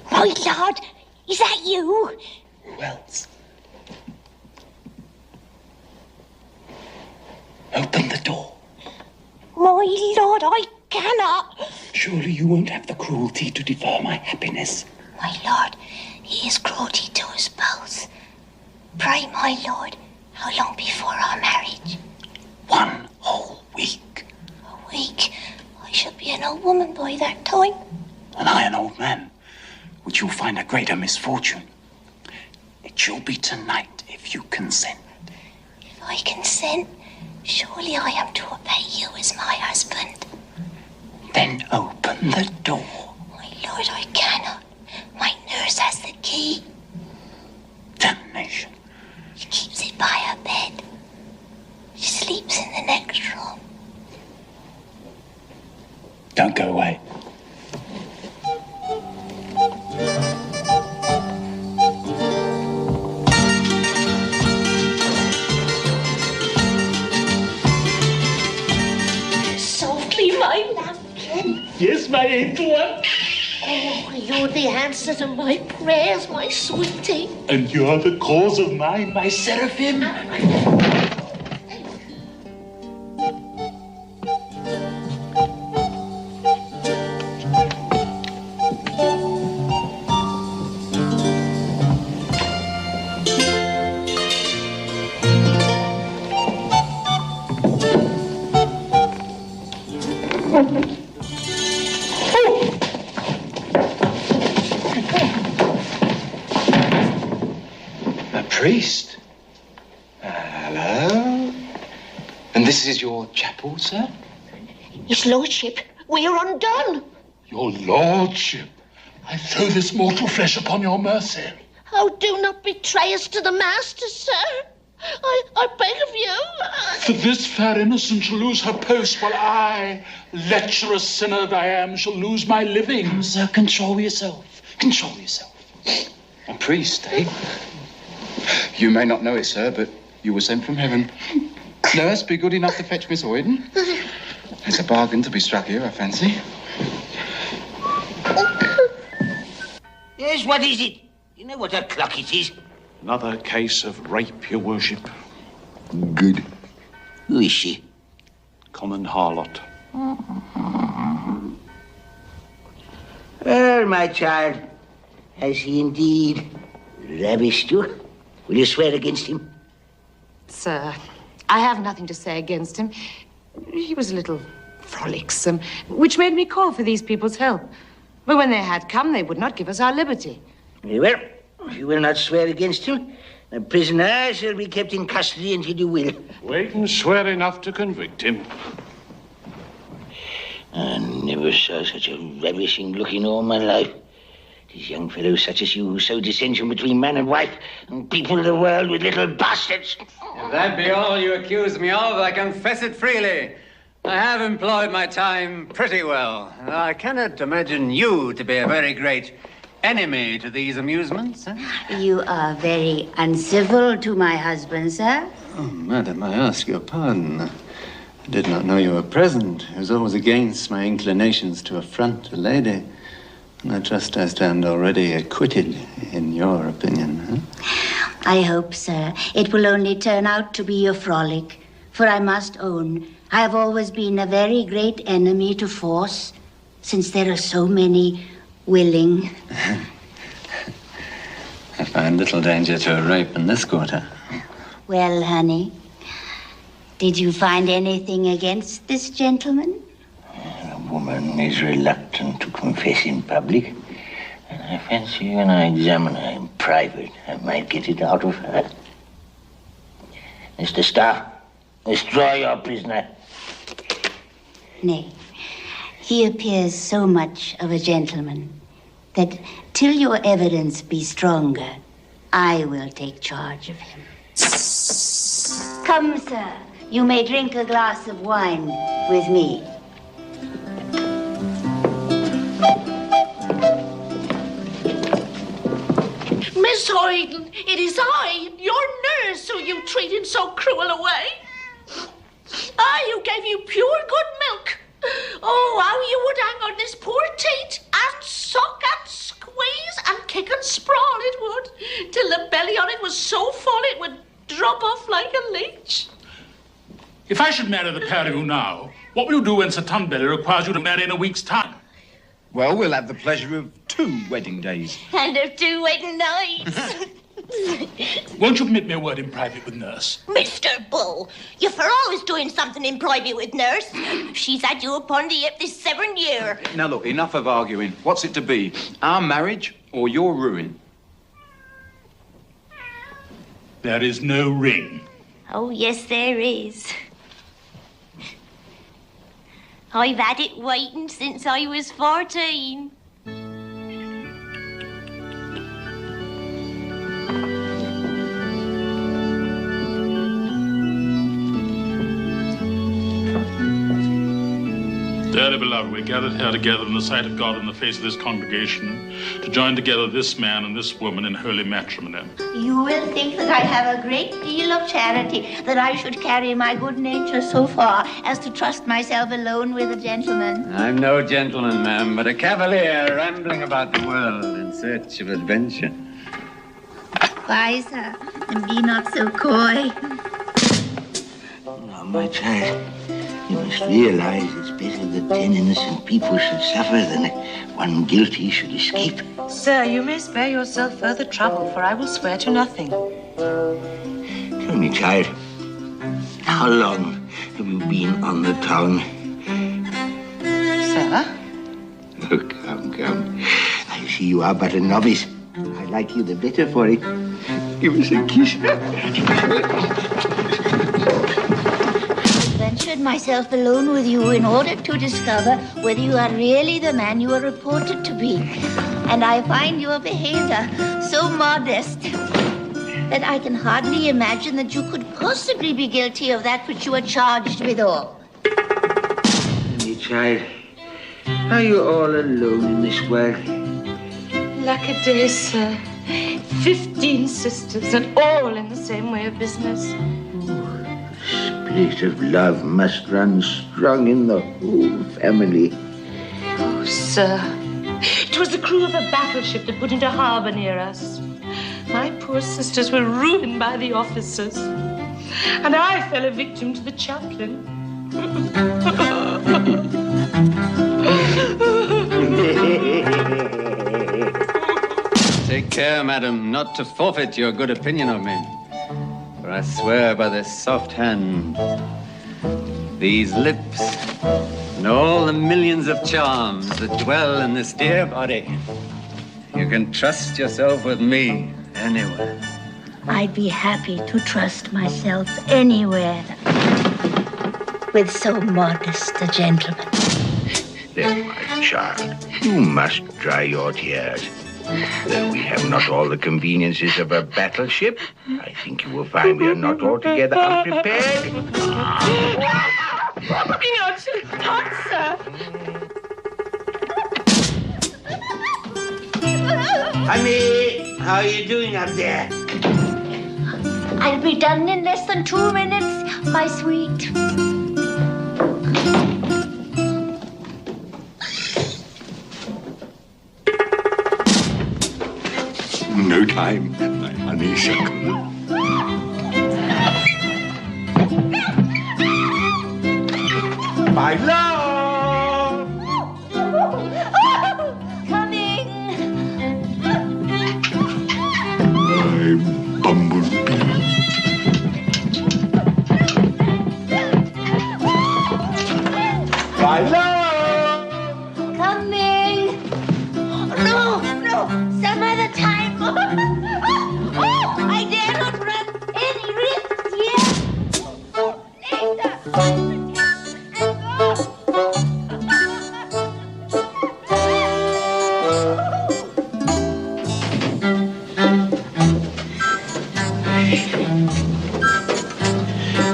My lord, is that you? Who else? Open the door. My lord, I cannot. Surely you won't have the cruelty to defer my happiness. My lord, he is cruelty to us both. Pray, my lord, how long before our marriage? 1 whole week. A week? I shall be an old woman by that time. And I an old man, which you'll find a greater misfortune. It shall be tonight, if you consent. If I consent, surely I am to obey you as my husband. Then open the door. My lord, I cannot. My nurse has the key. Damnation. She keeps it by her bed. She sleeps in the next room. Don't go away. Softly, my lambkin. Yes, my angel one. Oh, you're the answer to my prayers, my sweetie. And you're the cause of mine, my seraphim. Priest? Hello? And this is your chapel, sir? His lordship, we are undone. Your lordship, I throw this mortal flesh upon your mercy. Oh, do not betray us to the master, sir. I beg of you. For this fair innocent shall lose her post, while I, lecherous sinner that I am, shall lose my living. Come, sir, control yourself. Control yourself. A priest, eh? You may not know it, sir, but you were sent from heaven. Nurse, be good enough to fetch Miss Oyden. There's a bargain to be struck here, I fancy. Yes, what is it? You know what o'clock it is? Another case of rape, your worship. Good. Who is she? Common harlot. Well, my child, has he indeed ravished you? Will you swear against him? Sir, I have nothing to say against him. He was a little frolicsome, which made me call for these people's help. But when they had come, they would not give us our liberty. Very well. If you will not swear against him, the prisoner shall be kept in custody until you will. Wait and swear enough to convict him. I never saw such a ravishing look in all my life. These young fellows such as you who sow dissension between man and wife and people the world with little bastards. If that be all you accuse me of, I confess it freely. I have employed my time pretty well. I cannot imagine you to be a very great enemy to these amusements. You are very uncivil to my husband, sir. Oh, madam, I ask your pardon. I did not know you were present. It was always against my inclinations to affront a lady. And I trust I stand already acquitted, in your opinion, huh? I hope, sir, it will only turn out to be a frolic. For I must own, I have always been a very great enemy to force, since there are so many willing. I find little danger to a rape in this quarter. Well, honey, did you find anything against this gentleman? A woman is reluctant to confess in public. And I fancy when I examine her in private, I might get it out of her. Mr. Starr, destroy your prisoner. Nay, he appears so much of a gentleman that till your evidence be stronger, I will take charge of him. Come, sir, you may drink a glass of wine with me. Miss Oyden, it is I, your nurse, who you treat in so cruel a way. I who gave you pure good milk. Oh, how you would hang on this poor teat and suck and squeeze and kick and sprawl it would, till the belly on it was so full it would drop off like a leech. If I should marry the pair of you now, what will you do when Sir Tunbelly requires you to marry in a week's time? Well, we'll have the pleasure of 2 wedding days. And of 2 wedding nights. Won't you permit me a word in private with Nurse? Mr. Bull, you're for always doing something in private with Nurse. She's had you upon the hip this 7 year. Now, look, enough of arguing. What's it to be? Our marriage or your ruin? There is no ring. Oh, yes, there is. I've had it waiting since I was 14. Dearly beloved, we're gathered here together in the sight of God in the face of this congregation to join together this man and this woman in holy matrimony. You will think that I have a great deal of charity, that I should carry my good nature so far as to trust myself alone with a gentleman. I'm no gentleman, ma'am, but a cavalier rambling about the world in search of adventure. Why, sir, and be not so coy. Now, my child, you must realize it's better that 10 innocent people should suffer than that 1 guilty should escape. Sir, you may spare yourself further trouble, for I will swear to nothing. Tell me, child, how long have you been on the town? Sir? Oh, come. I see you are but a novice. I like you the better for it. Give us a kiss. Ventured myself alone with you in order to discover whether you are really the man you are reported to be. And I find your behavior so modest that I can hardly imagine that you could possibly be guilty of that which you are charged withal. My child, are you all alone in this world? Lack a day, sir. 15 sisters, and all in the same way of business. spirit of love must run strong in the whole family. Oh, sir. It was the crew of a battleship that put into harbor near us. My poor sisters were ruined by the officers. And I fell a victim to the chaplain. Take care, madam, not to forfeit your good opinion of me. For I swear by this soft hand, these lips, and all the millions of charms that dwell in this dear body, you can trust yourself with me anywhere. I'd be happy to trust myself anywhere with so modest a gentleman. There, my child, you must dry your tears. Though we have not all the conveniences of a battleship, I think you will find we are not altogether unprepared. You're too hot, sir. Honey, how are you doing up there? I'll be done in less than 2 minutes, my sweet. No time, my honeysuckle. My love! Coming! My bumblebee. My love! Coming! No, some other time. Oh, I dare not run any risks yet.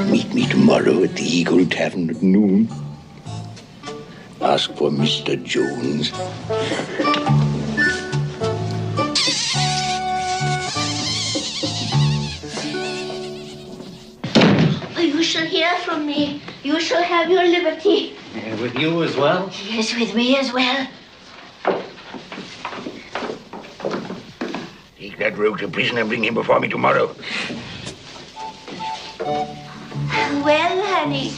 Meet me tomorrow at the Eagle Tavern at noon. Ask for Mr. Jones. You shall hear from me. You shall have your liberty. With you as well? Yes, with me as well. Take that rogue to prison and bring him before me tomorrow. Well, honey,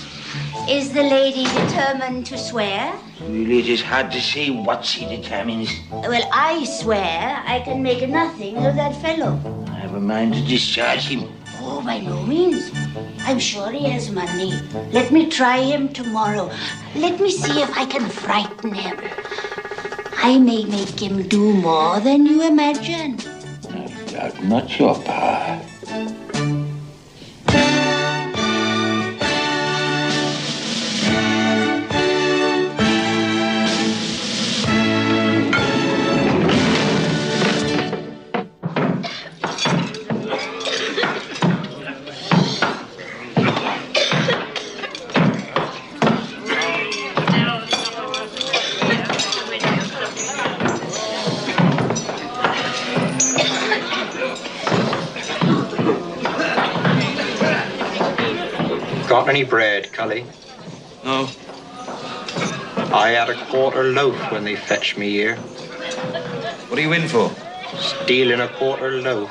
is the lady determined to swear? Really, it is hard to say what she determines. Well, I swear I can make nothing of that fellow. I have a mind to discharge him. Oh, by no means. I'm sure he has money. Let me try him tomorrow. Let me see if I can frighten him. I may make him do more than you imagine. I doubt not your power. Got any bread, Cully? No. I had a quarter loaf when they fetched me here. What are you in for? Stealing a quarter loaf.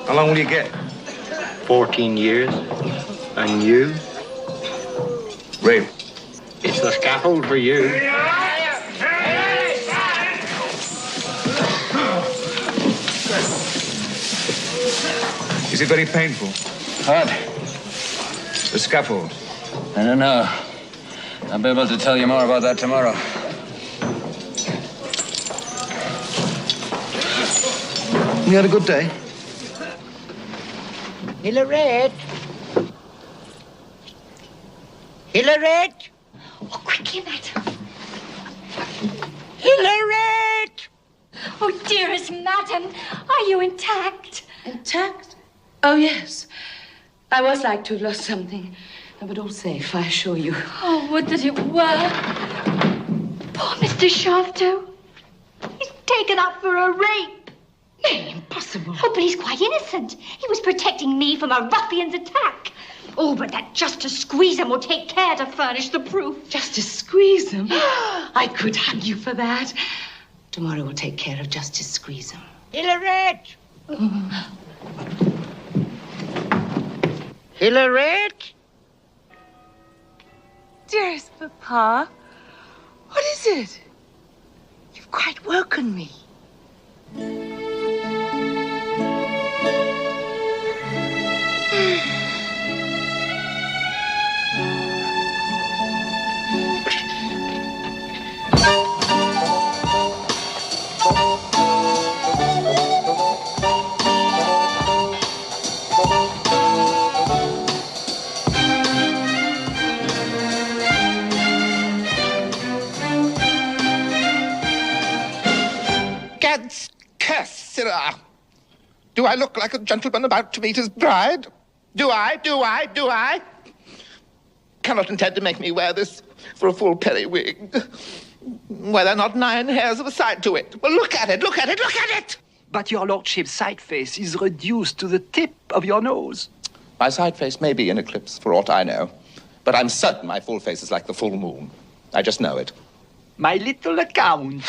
How long will you get? 14 years. And you? Rape. It's the scaffold for you. Is it very painful? Hard. The scaffold. I don't know. I'll be able to tell you more about that tomorrow. You had a good day? Hilariet. Hilariet. Oh, quickly, madam. Hilariet. Oh, dearest madam, are you intact? Intact? Oh, yes. I was like to have lost something, but all safe, I assure you. Oh, would that it were. Poor Mr. Shafto. He's taken up for a rape. Impossible. Oh, but he's quite innocent. He was protecting me from a ruffian's attack. Oh, but that Justice Squeezum will take care to furnish the proof. Justice Squeezum? I could hug you for that. Tomorrow we'll take care of Justice Squeezum. Hilariet! Hilariet? Dearest Papa, what is it? You've quite woken me. Gad's curse, sirrah. Do I look like a gentleman about to meet his bride? Do I? Cannot intend to make me wear this for a full periwig. Were there not 9 hairs of a side to it? Well, look at it! But your lordship's side face is reduced to the tip of your nose. My side face may be in eclipse, for aught I know. But I'm certain my full face is like the full moon. I just know it. My little account.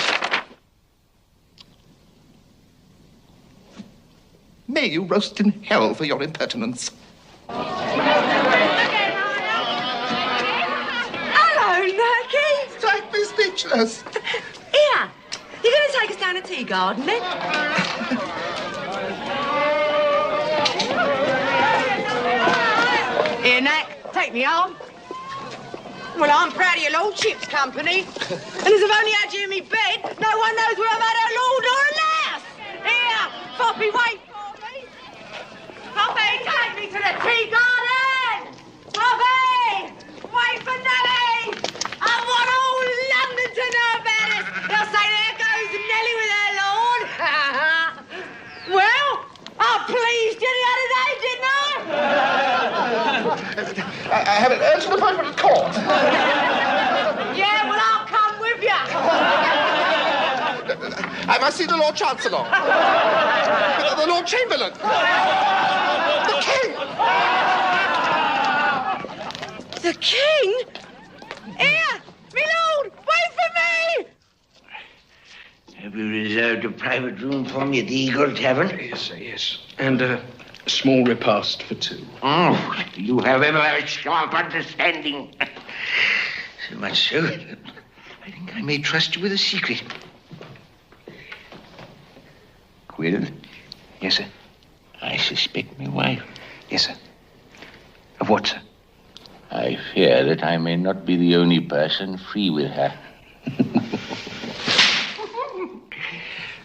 May you roast in hell for your impertinence. Hello, Nurky. Strike me speechless. Here, you're going to take us down a tea garden, then? Here, Nack, take me arm. Well, I'm proud of your lordship's company. And as I've only had you in me bed, no one knows where I've had a lord or a lass. Here, Foppy, wait for me. Foppy, take me to the tea garden. Foppy, wait for Nellie. I want all London to know about it. They'll say there goes Nellie with her lord. Well, I pleased you the other day, didn't I? I have an urgent appointment at court. Yeah, well, I'll come with you. I must see the Lord Chancellor. The Lord Chamberlain. The King. The King? Here, me lord, wait for me. Have you reserved a private room for me at the Eagle Tavern? Yes, sir, yes. And a small repast for 2. Oh, you have a very sharp understanding. So much so, I think I may trust you with a secret. Quill? Yes, sir. I suspect my wife. Yes, sir. Of what, sir? I fear that I may not be the only person free with her.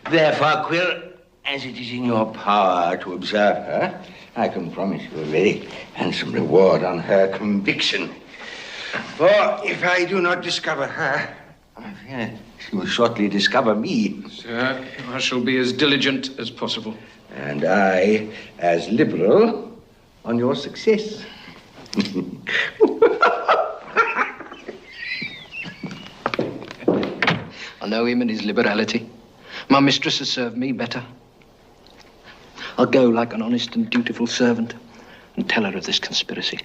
Therefore, Quill, as it is in your power to observe her, I can promise you a very handsome reward on her conviction. For if I do not discover her, I fear she will shortly discover me. Sir, I shall be as diligent as possible. And I as liberal on your success. I know him and his liberality. My mistress has served me better. I'll go like an honest and dutiful servant and tell her of this conspiracy.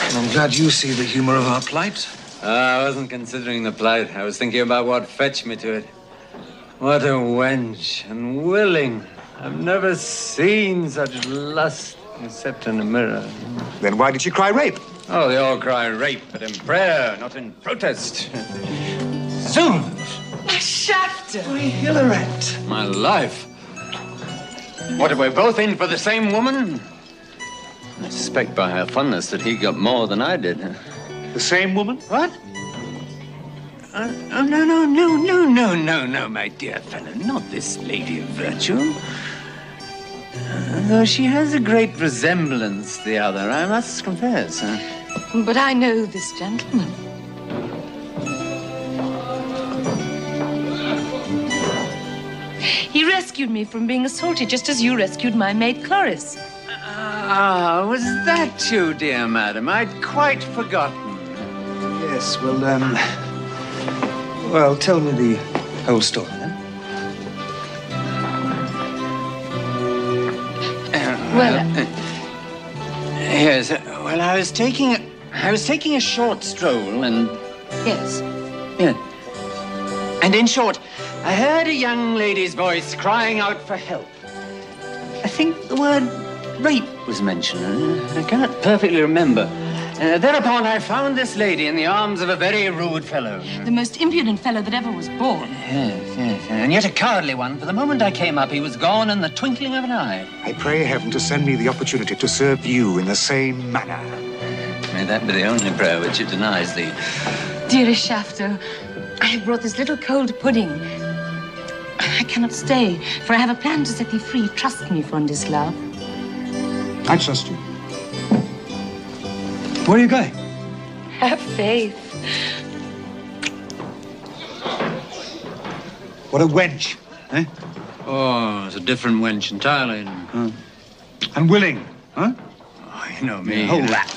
I'm glad you see the humor of our plight. I wasn't considering the plight. I was thinking about what fetched me to it. What a wench, and willing. I've never seen such lust except in a mirror. Then why did she cry rape? Oh, they all cry rape, but in prayer, not in protest. Zoom! My shafter. Hilariet. My life. What, are we both in for the same woman? I suspect by her fondness that he got more than I did. The same woman? What? Oh, no, my dear fellow. Not this lady of virtue. Though she has a great resemblance to the other, I must confess. But I know this gentleman. He rescued me from being assaulted just as you rescued my maid Cloris. Ah, was that you, dear madam? I'd quite forgotten. Yes, well, tell me the whole story, then. Yes, well, I was taking a short stroll and... Yes. Yeah. And in short, I heard a young lady's voice crying out for help. I think the word rape was mentioned. I cannot perfectly remember. Thereupon, I found this lady in the arms of a very rude fellow. The most impudent fellow that ever was born. Yes. And yet a cowardly one. For the moment I came up, he was gone in the twinkling of an eye. I pray heaven to send me the opportunity to serve you in the same manner. May that be the only prayer which it denies thee. Dearest Shafto, I have brought this little cold pudding. I cannot stay, for I have a plan to set thee free. Trust me, fondest love. I trust you. Where are you going? Have faith. What a wench, eh? Oh, it's a different wench entirely. Unwilling, huh? Oh, you know me. Hold that.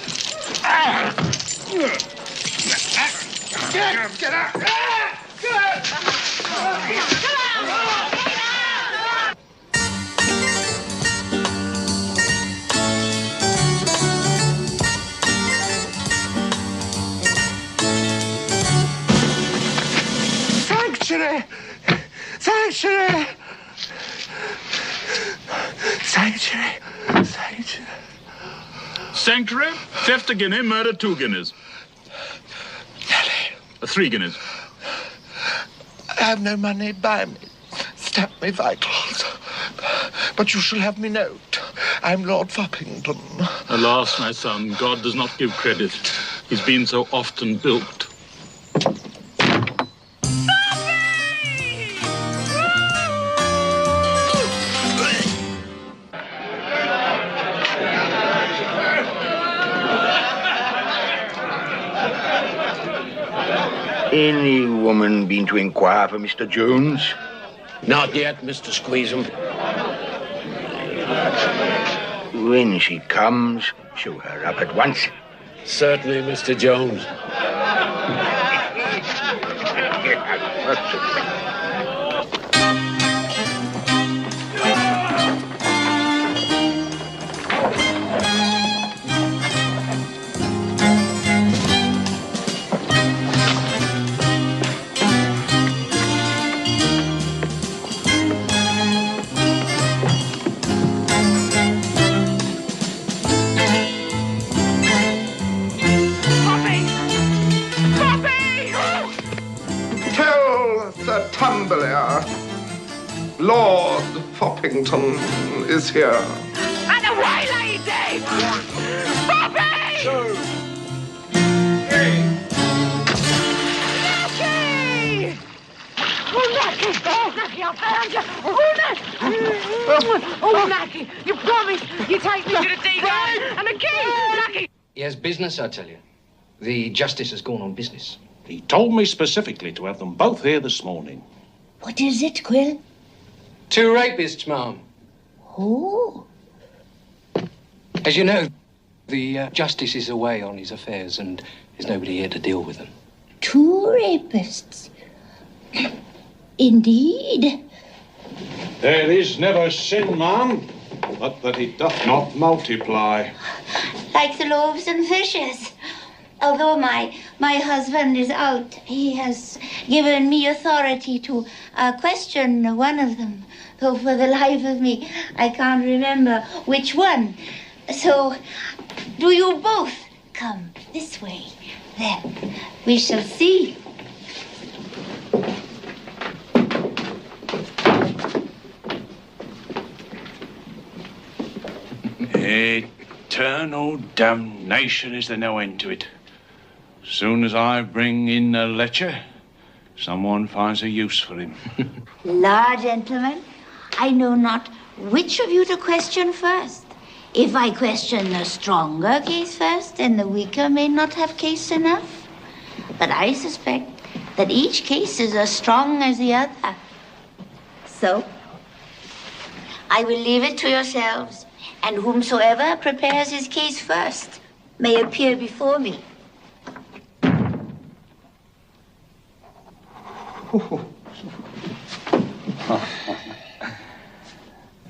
Get out! Sanctuary! Sanctuary! Sanctuary! Sanctuary! Sanctuary, theft a guinea, murder 2 guineas. 3 guineas. I have no money by me. Stamp me vitals. But you shall have me note. I'm Lord Foppington. Alas, my son, God does not give credit. He's been so often bilked. Any woman been to inquire for Mr. Jones? Not yet, Mr. Squeezum. When she comes, show her up at once. Certainly, Mr. Jones. Lord Foppington is here. And away, lady! Bobby! Mackie! Oh, Mackie! Oh, Mackie, I found you! Oh, Mackie, you promised you'd take me to the deed and the key! Mackie! He has business, I tell you. The justice has gone on business. He told me specifically to have them both here this morning. What is it, Quill? 2 rapists, ma'am. Oh. As you know, the justice is away on his affairs and there's nobody here to deal with them. 2 rapists? Indeed. There is never sin, ma'am, but that it doth not multiply. Like the loaves and fishes. Although my husband is out, he has given me authority to question one of them. Though for the life of me, I can't remember which one. So, do you both come this way? Then we shall see. Eternal damnation, is there no end to it? Soon as I bring in a lecher, someone finds a use for him. La, gentlemen, I know not which of you to question first. If I question the stronger case first, then the weaker may not have case enough. But I suspect that each case is as strong as the other. So, I will leave it to yourselves, and whomsoever prepares his case first may appear before me.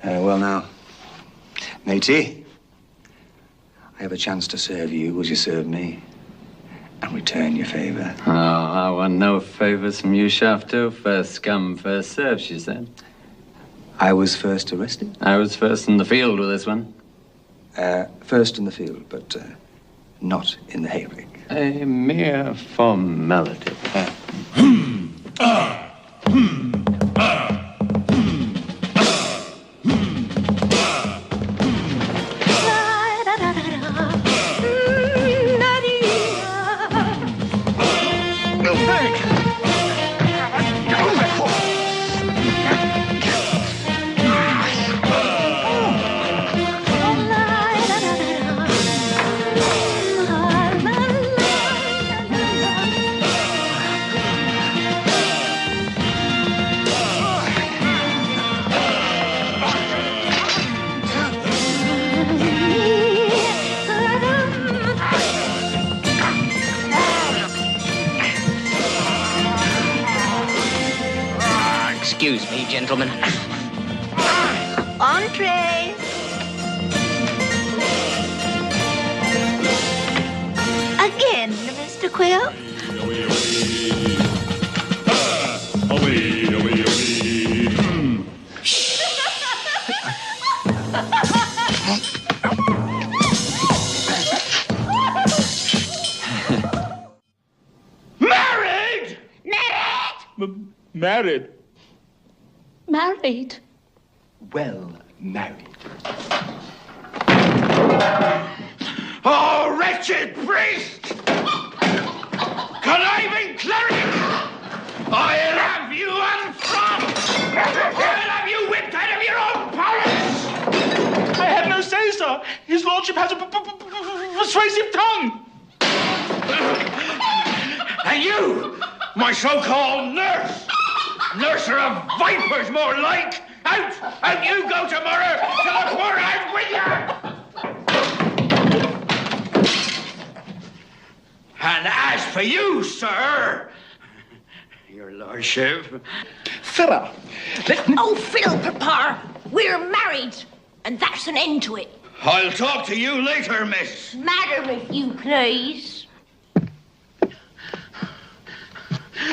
Well now, matey, I have a chance to serve you as you serve me, and return your favour. Oh, I want no favours from you, Shafto. First come, first served, she said. I was first arrested? I was first in the field with this one. First in the field, but not in the hayrick. A mere formality. Excuse me, gentlemen. Entree. Again, Mr. Quill. Married? Married? Married? Well married. Oh, wretched priest! Conniving cleric! I'll have you unfrocked! I'll have you whipped out of your own palace! I have no say, sir. His lordship has a persuasive tongue. And you, my so-called nurse! Nurser of vipers, more like! Out! Out you go tomorrow to the poorhouse with you! And as for you, sir, your lordship... Sirrah, Oh, Phil, Papa, we're married, and that's an end to it. I'll talk to you later, miss. Madam, if you please.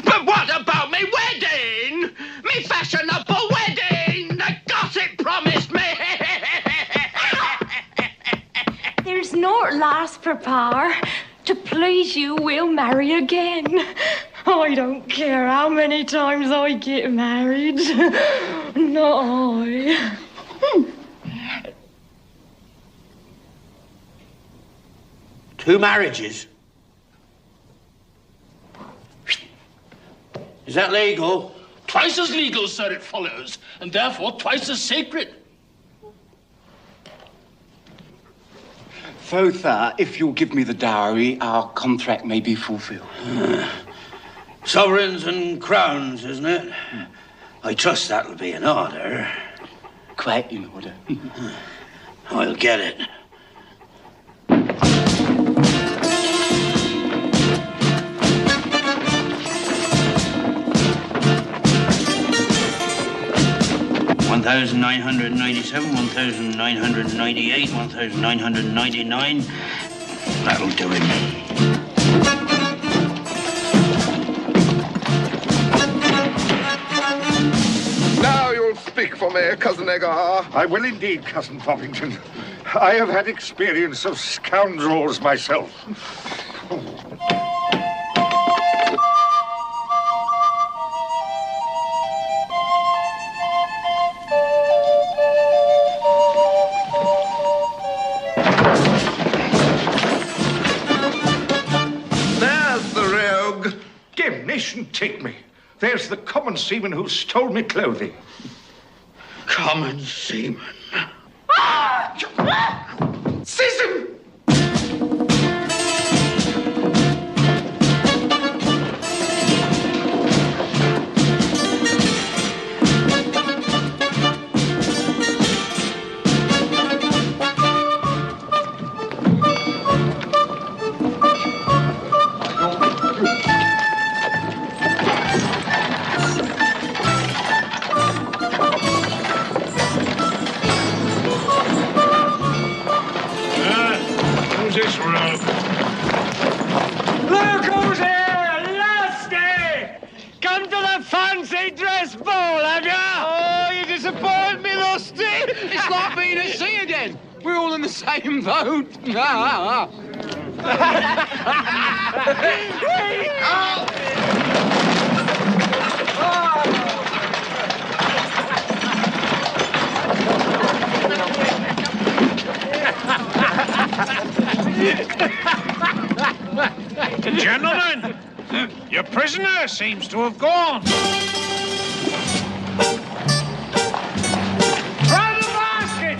But what about me wedding? Me fashionable wedding! The gossip promised me! There's naught lost, Papa. To please you, we'll marry again. I don't care how many times I get married. Not I. 2 marriages? Is that legal? Twice as legal, sir, it follows, and therefore twice as sacred. Fotha, if you'll give me the dowry, our contract may be fulfilled. Sovereigns and crowns, isn't it? I trust that'll be in order. Quite in order. I'll get it. $1,997, $1,998, $1,999. That'll do it. Now you'll speak for me, Cousin Egar. I will indeed, Cousin Foppington. I have had experience of scoundrels myself. There's the common seaman who stole me clothing. Common seaman. Seize him! This road. Look who's here! Lusty! Come to the fancy dress ball, have ya? Oh, you disappoint me, Lusty. It's like being at sea again. We're all in the same boat. Gentlemen, your prisoner seems to have gone. Throw the basket!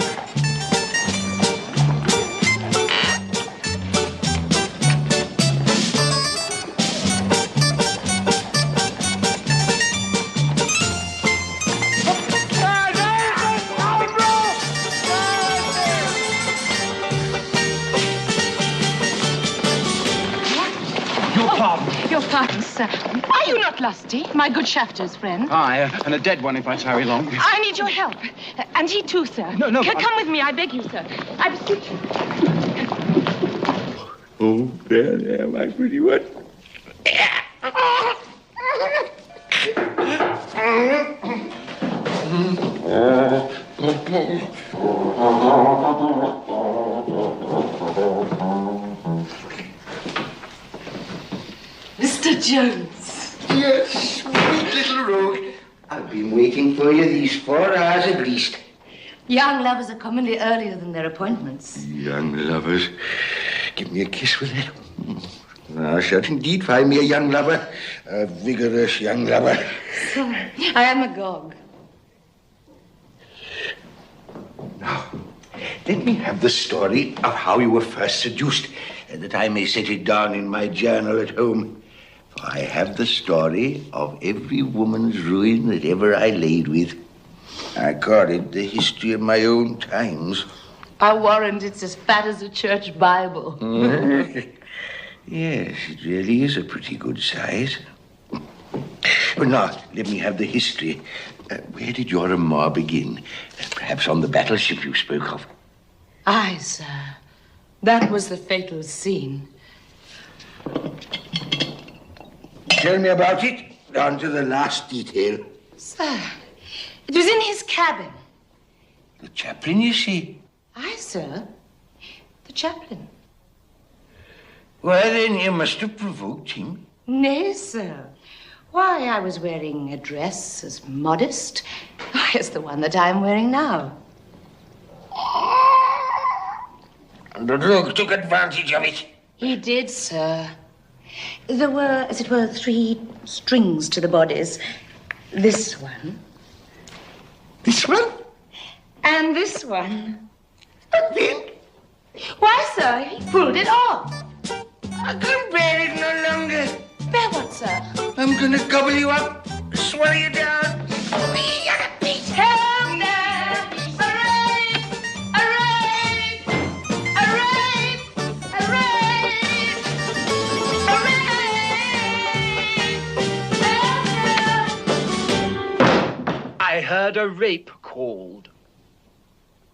Your pardon, sir. Are you not Lusty, my good Shafter's friend? Aye, and a dead one if I tarry long. I need your help. And he too, sir. No, Come with me, I beg you, sir. I beseech you. Oh, there, my pretty one. Mr. Jones. Yes, sweet little rogue. I've been waiting for you these 4 hours at least. Young lovers are commonly earlier than their appointments. Young lovers. Give me a kiss with it. I shall indeed find me a young lover. A vigorous young lover. So, I am agog. Now, let me have the story of how you were first seduced, that I may set it down in my journal at home. For I have the story of every woman's ruin that ever I laid with. I call it the history of my own times. I warrant it's as fat as a church Bible. Yes, it really is a pretty good size. But now, let me have the history. Where did your amour begin? Perhaps on the battleship you spoke of. Aye, sir. That was the fatal scene. Tell me about it, down to the last detail. Sir, it was in his cabin. The chaplain, you see? Aye, sir. The chaplain. Well, then you must have provoked him. Nay, sir. Why, I was wearing a dress as modest as the one that I am wearing now. And the rogue took advantage of it. He did, sir. There were, as it were, 3 strings to the bodies. This one. This one? And this one. And then? Why, sir, he pulled it off. I can't bear it no longer. Bear what, sir? I'm gonna gobble you up, swallow you down. We got a piece. Help there! A rape! A rape! A rape! A rape! A rape! I heard a rape called.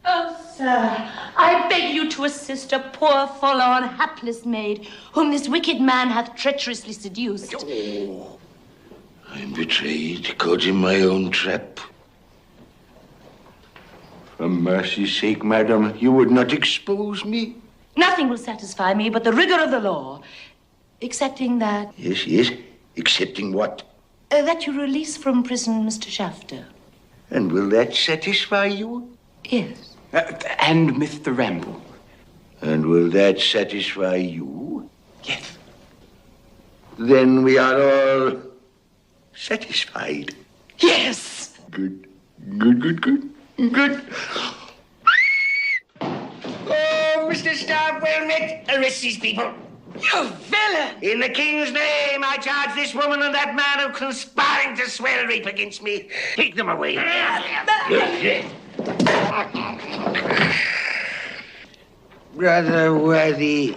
Oh, sir, I beg you to assist a poor, forlorn, hapless maid whom this wicked man hath treacherously seduced. Oh, I'm betrayed, caught in my own trap. For mercy's sake, madam, you would not expose me. Nothing will satisfy me but the rigor of the law, excepting that... Yes, yes, excepting what? That you release from prison Mr. Shafter. And will that satisfy you? Yes. And Mr. Ramble. And will that satisfy you? Yes. Then we are all Satisfied? Yes. Good. Good. Oh, Mr. Stark, well met. Arrest these people. You villain! In the king's name, I charge this woman and that man of conspiring to swear rape against me. Take them away. Brother Worthy,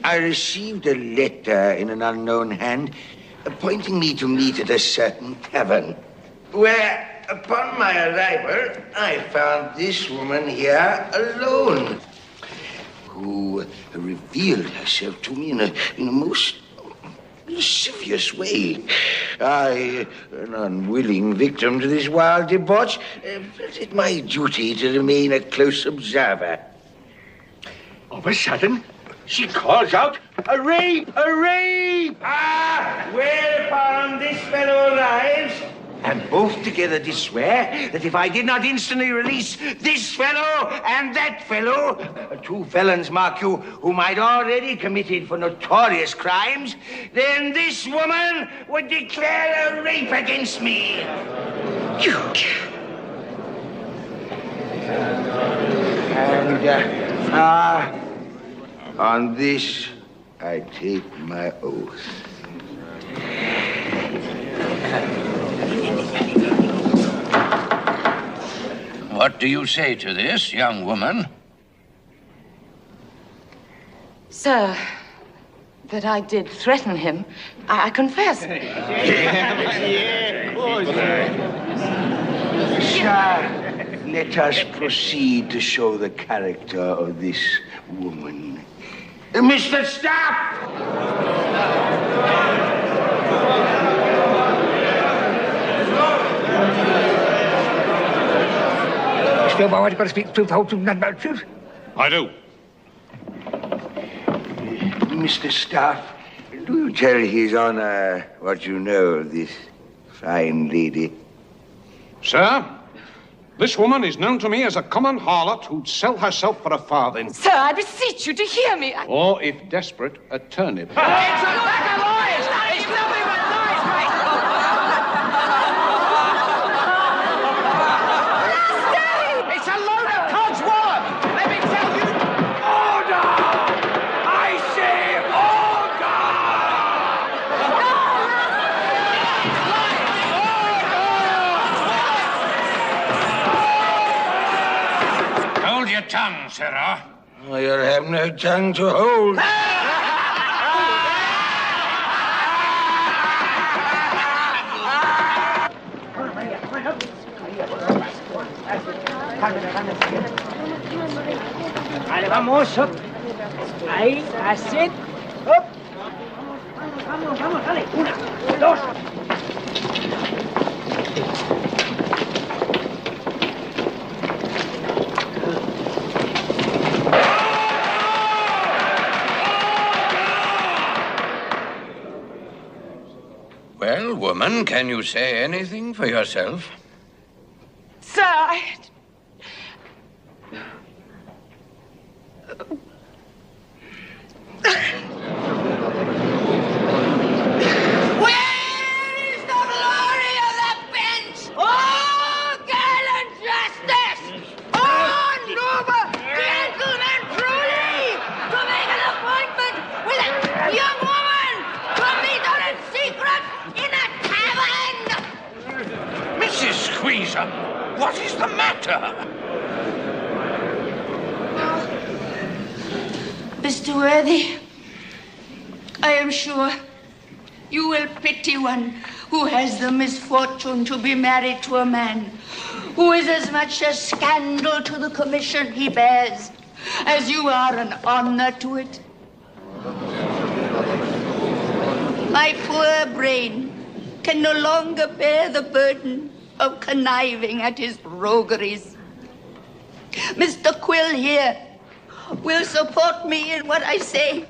I received a letter in an unknown hand appointing me to meet at a certain tavern, where, upon my arrival, I found this woman here alone, who revealed herself to me in a most lascivious way. I, an unwilling victim to this wild debauch, felt it my duty to remain a close observer. Of a sudden, she calls out, "A rape! A rape!" Whereupon this fellow arrives, and both together did swear that if I did not instantly release this fellow and that fellow, two felons, mark you, whom I'd already committed for notorious crimes, then this woman would declare a rape against me. And, on this, I take my oath. What do you say to this, young woman? Sir, that I did threaten him, I confess. Sir, let us proceed to show the character of this woman. Mr. Staff! Still, why have you got to speak the truth, the whole truth, nothing but the truth? I do. Mr. Staff, do you tell His Honor what you know of this fine lady? Sir, this woman is known to me as a common harlot who'd sell herself for a farthing. Sir, I beseech you to hear me. Or, if desperate, a turnip. It's a pack of lies! It's nothing but lies, mate! It's a load of codswallop! Let me tell you... Order! I say order! Hold your tongue, sirrah. Oh, you'll have no tongue to hold. Vamos, up. Ahí, así. Up. Vamos, dale. Una, dos. Well, woman, can you say anything for yourself? Sir, Squeezum, what is the matter? Mr. Worthy, I am sure you will pity one who has the misfortune to be married to a man who is as much a scandal to the commission he bears as you are an honor to it. My poor brain can no longer bear the burden of conniving at his rogueries. Mr. Quill here will support me in what I say.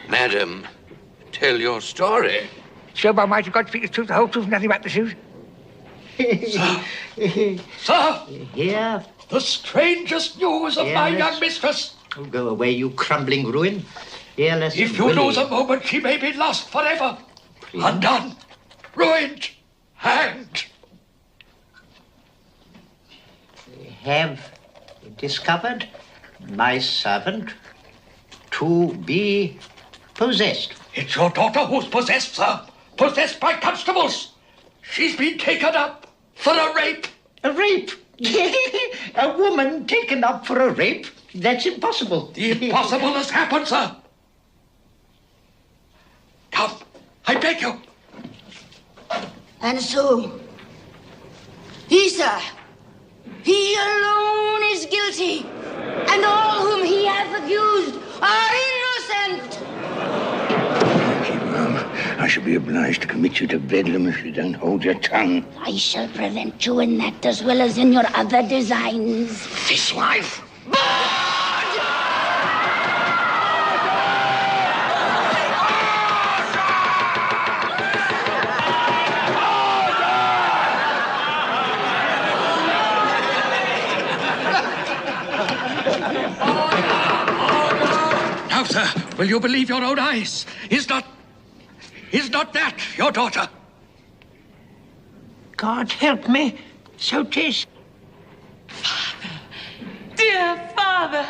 Madam, tell your story. So, by might, you've got to speak the truth, the whole truth, nothing but the truth. Sir! Yeah? The strangest news of my Yes. young mistress. Oh, go away, you crumbling ruin. Fearless If and you willing. lose a moment, she may be lost forever. Undone, ruined, hanged. Have discovered my servant to be possessed. It's your daughter who's possessed, sir. Possessed by constables. She's been taken up for a rape. A rape? A woman taken up for a rape? That's impossible. The impossible has happened, sir. Come, I beg you. And so, he, sir, he alone is guilty, and all whom he hath accused are innocent. I shall be obliged to commit you to bedlam if you don't hold your tongue. I shall prevent you in that as well as in your other designs. This wife. Now, sir, will you believe your own eyes? Is not that your daughter? God help me, so 'tis. Dear father.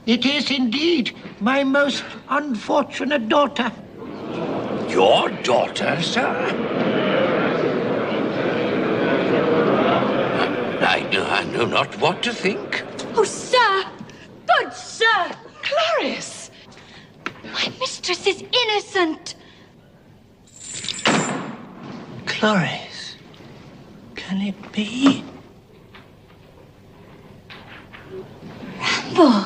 It is indeed my most unfortunate daughter. Your daughter, sir? I know not what to think. Oh, sir! Good sir! Clarice! My mistress is innocent. Clarice, can it be? Ramble!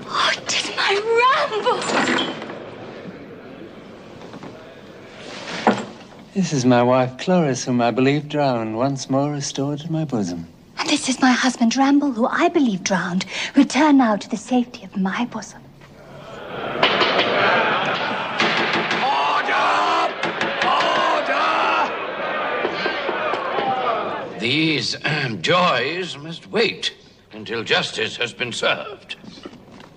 Oh, it is my Ramble! This is my wife, Clarice, whom I believe drowned, once more restored to my bosom. And this is my husband, Ramble, who I believe drowned, return now to the safety of my bosom. These joys must wait until justice has been served.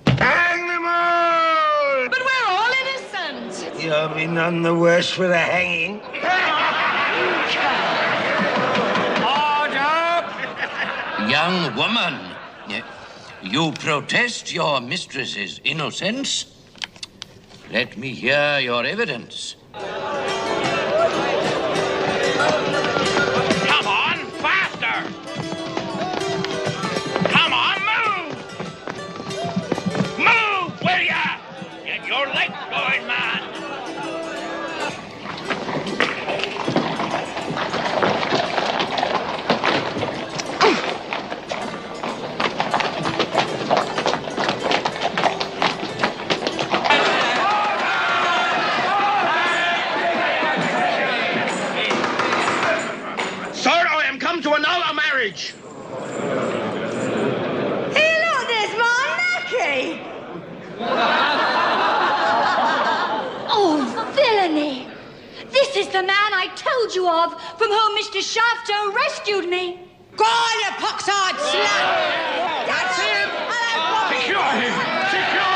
Hang them all! But we're all innocent. You'll be none the worse for the hanging. Young woman, you protest your mistress's innocence? Let me hear your evidence. Come on, faster! Come on, move! Move, will ya? Get your legs going, man! To annul our marriage. Hey, look, there's my Mackie. Oh, villainy! This is the man I told you of, from whom Mr. Shafto rescued me. Go on, you pox-eyed slut! That's him! Secure him! Secure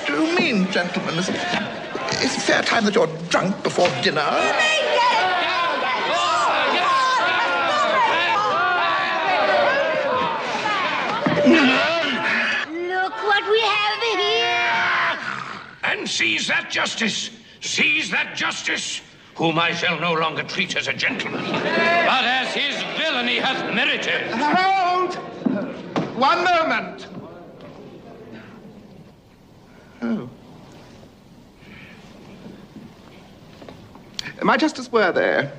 Do you mean, gentlemen, is it fair time that you're drunk before dinner? Look what we have here. And seize that justice! Seize that justice! Whom I shall no longer treat as a gentleman, but as his villainy hath merited. Hold! One moment. Oh. My justice were there.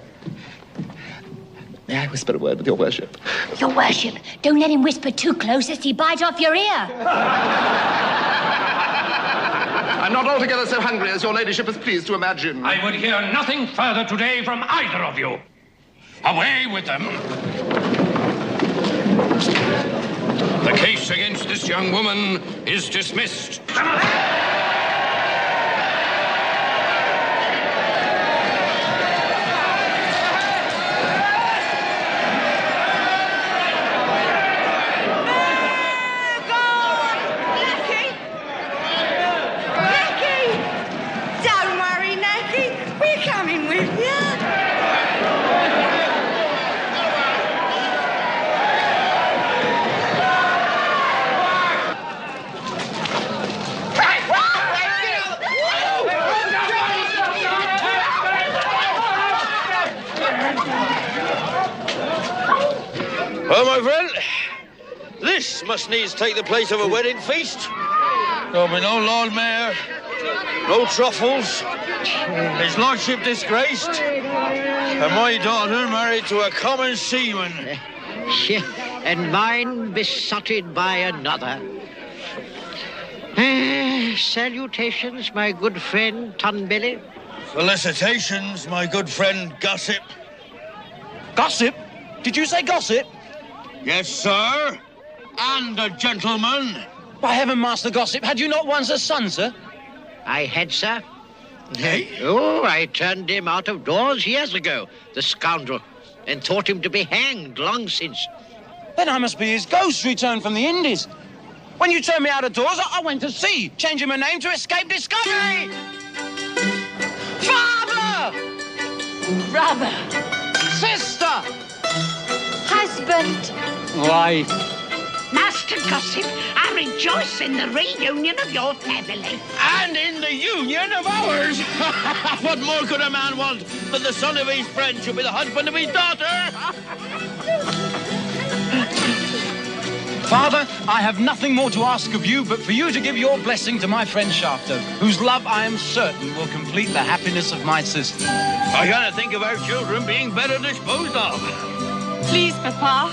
May I whisper a word with your worship? Your worship, don't let him whisper too close, lest he bite off your ear. I'm not altogether so hungry as your ladyship is pleased to imagine. I would hear nothing further today from either of you. Away with them. The case against this young woman is dismissed. this must needs take the place of a wedding feast. There'll be no Lord Mayor, no truffles, his lordship disgraced, and my daughter married to a common seaman. And mine besotted by another. Salutations, my good friend Tunbelly. Felicitations, my good friend Gossip. Gossip? Did you say gossip? Yes, sir. And a gentleman. By heaven, Master Gossip, had you not once a son, sir? I had, sir. Hey? Oh, I turned him out of doors years ago, the scoundrel, and taught him to be hanged long since. Then I must be his ghost returned from the Indies. When you turned me out of doors, I went to sea, changing my name to escape discovery. Father! Brother! Sister! Husband! Wife! Master Gossip, I rejoice in the reunion of your family. And in the union of ours. What more could a man want than the son of his friend should be the husband of his daughter? Father, I have nothing more to ask of you but for you to give your blessing to my friend Shafto, whose love I am certain will complete the happiness of my sister. I cannot think of our children being better disposed of. Please, Papa.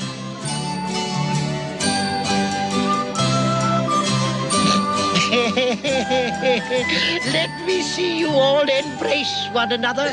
Let me see you all embrace one another.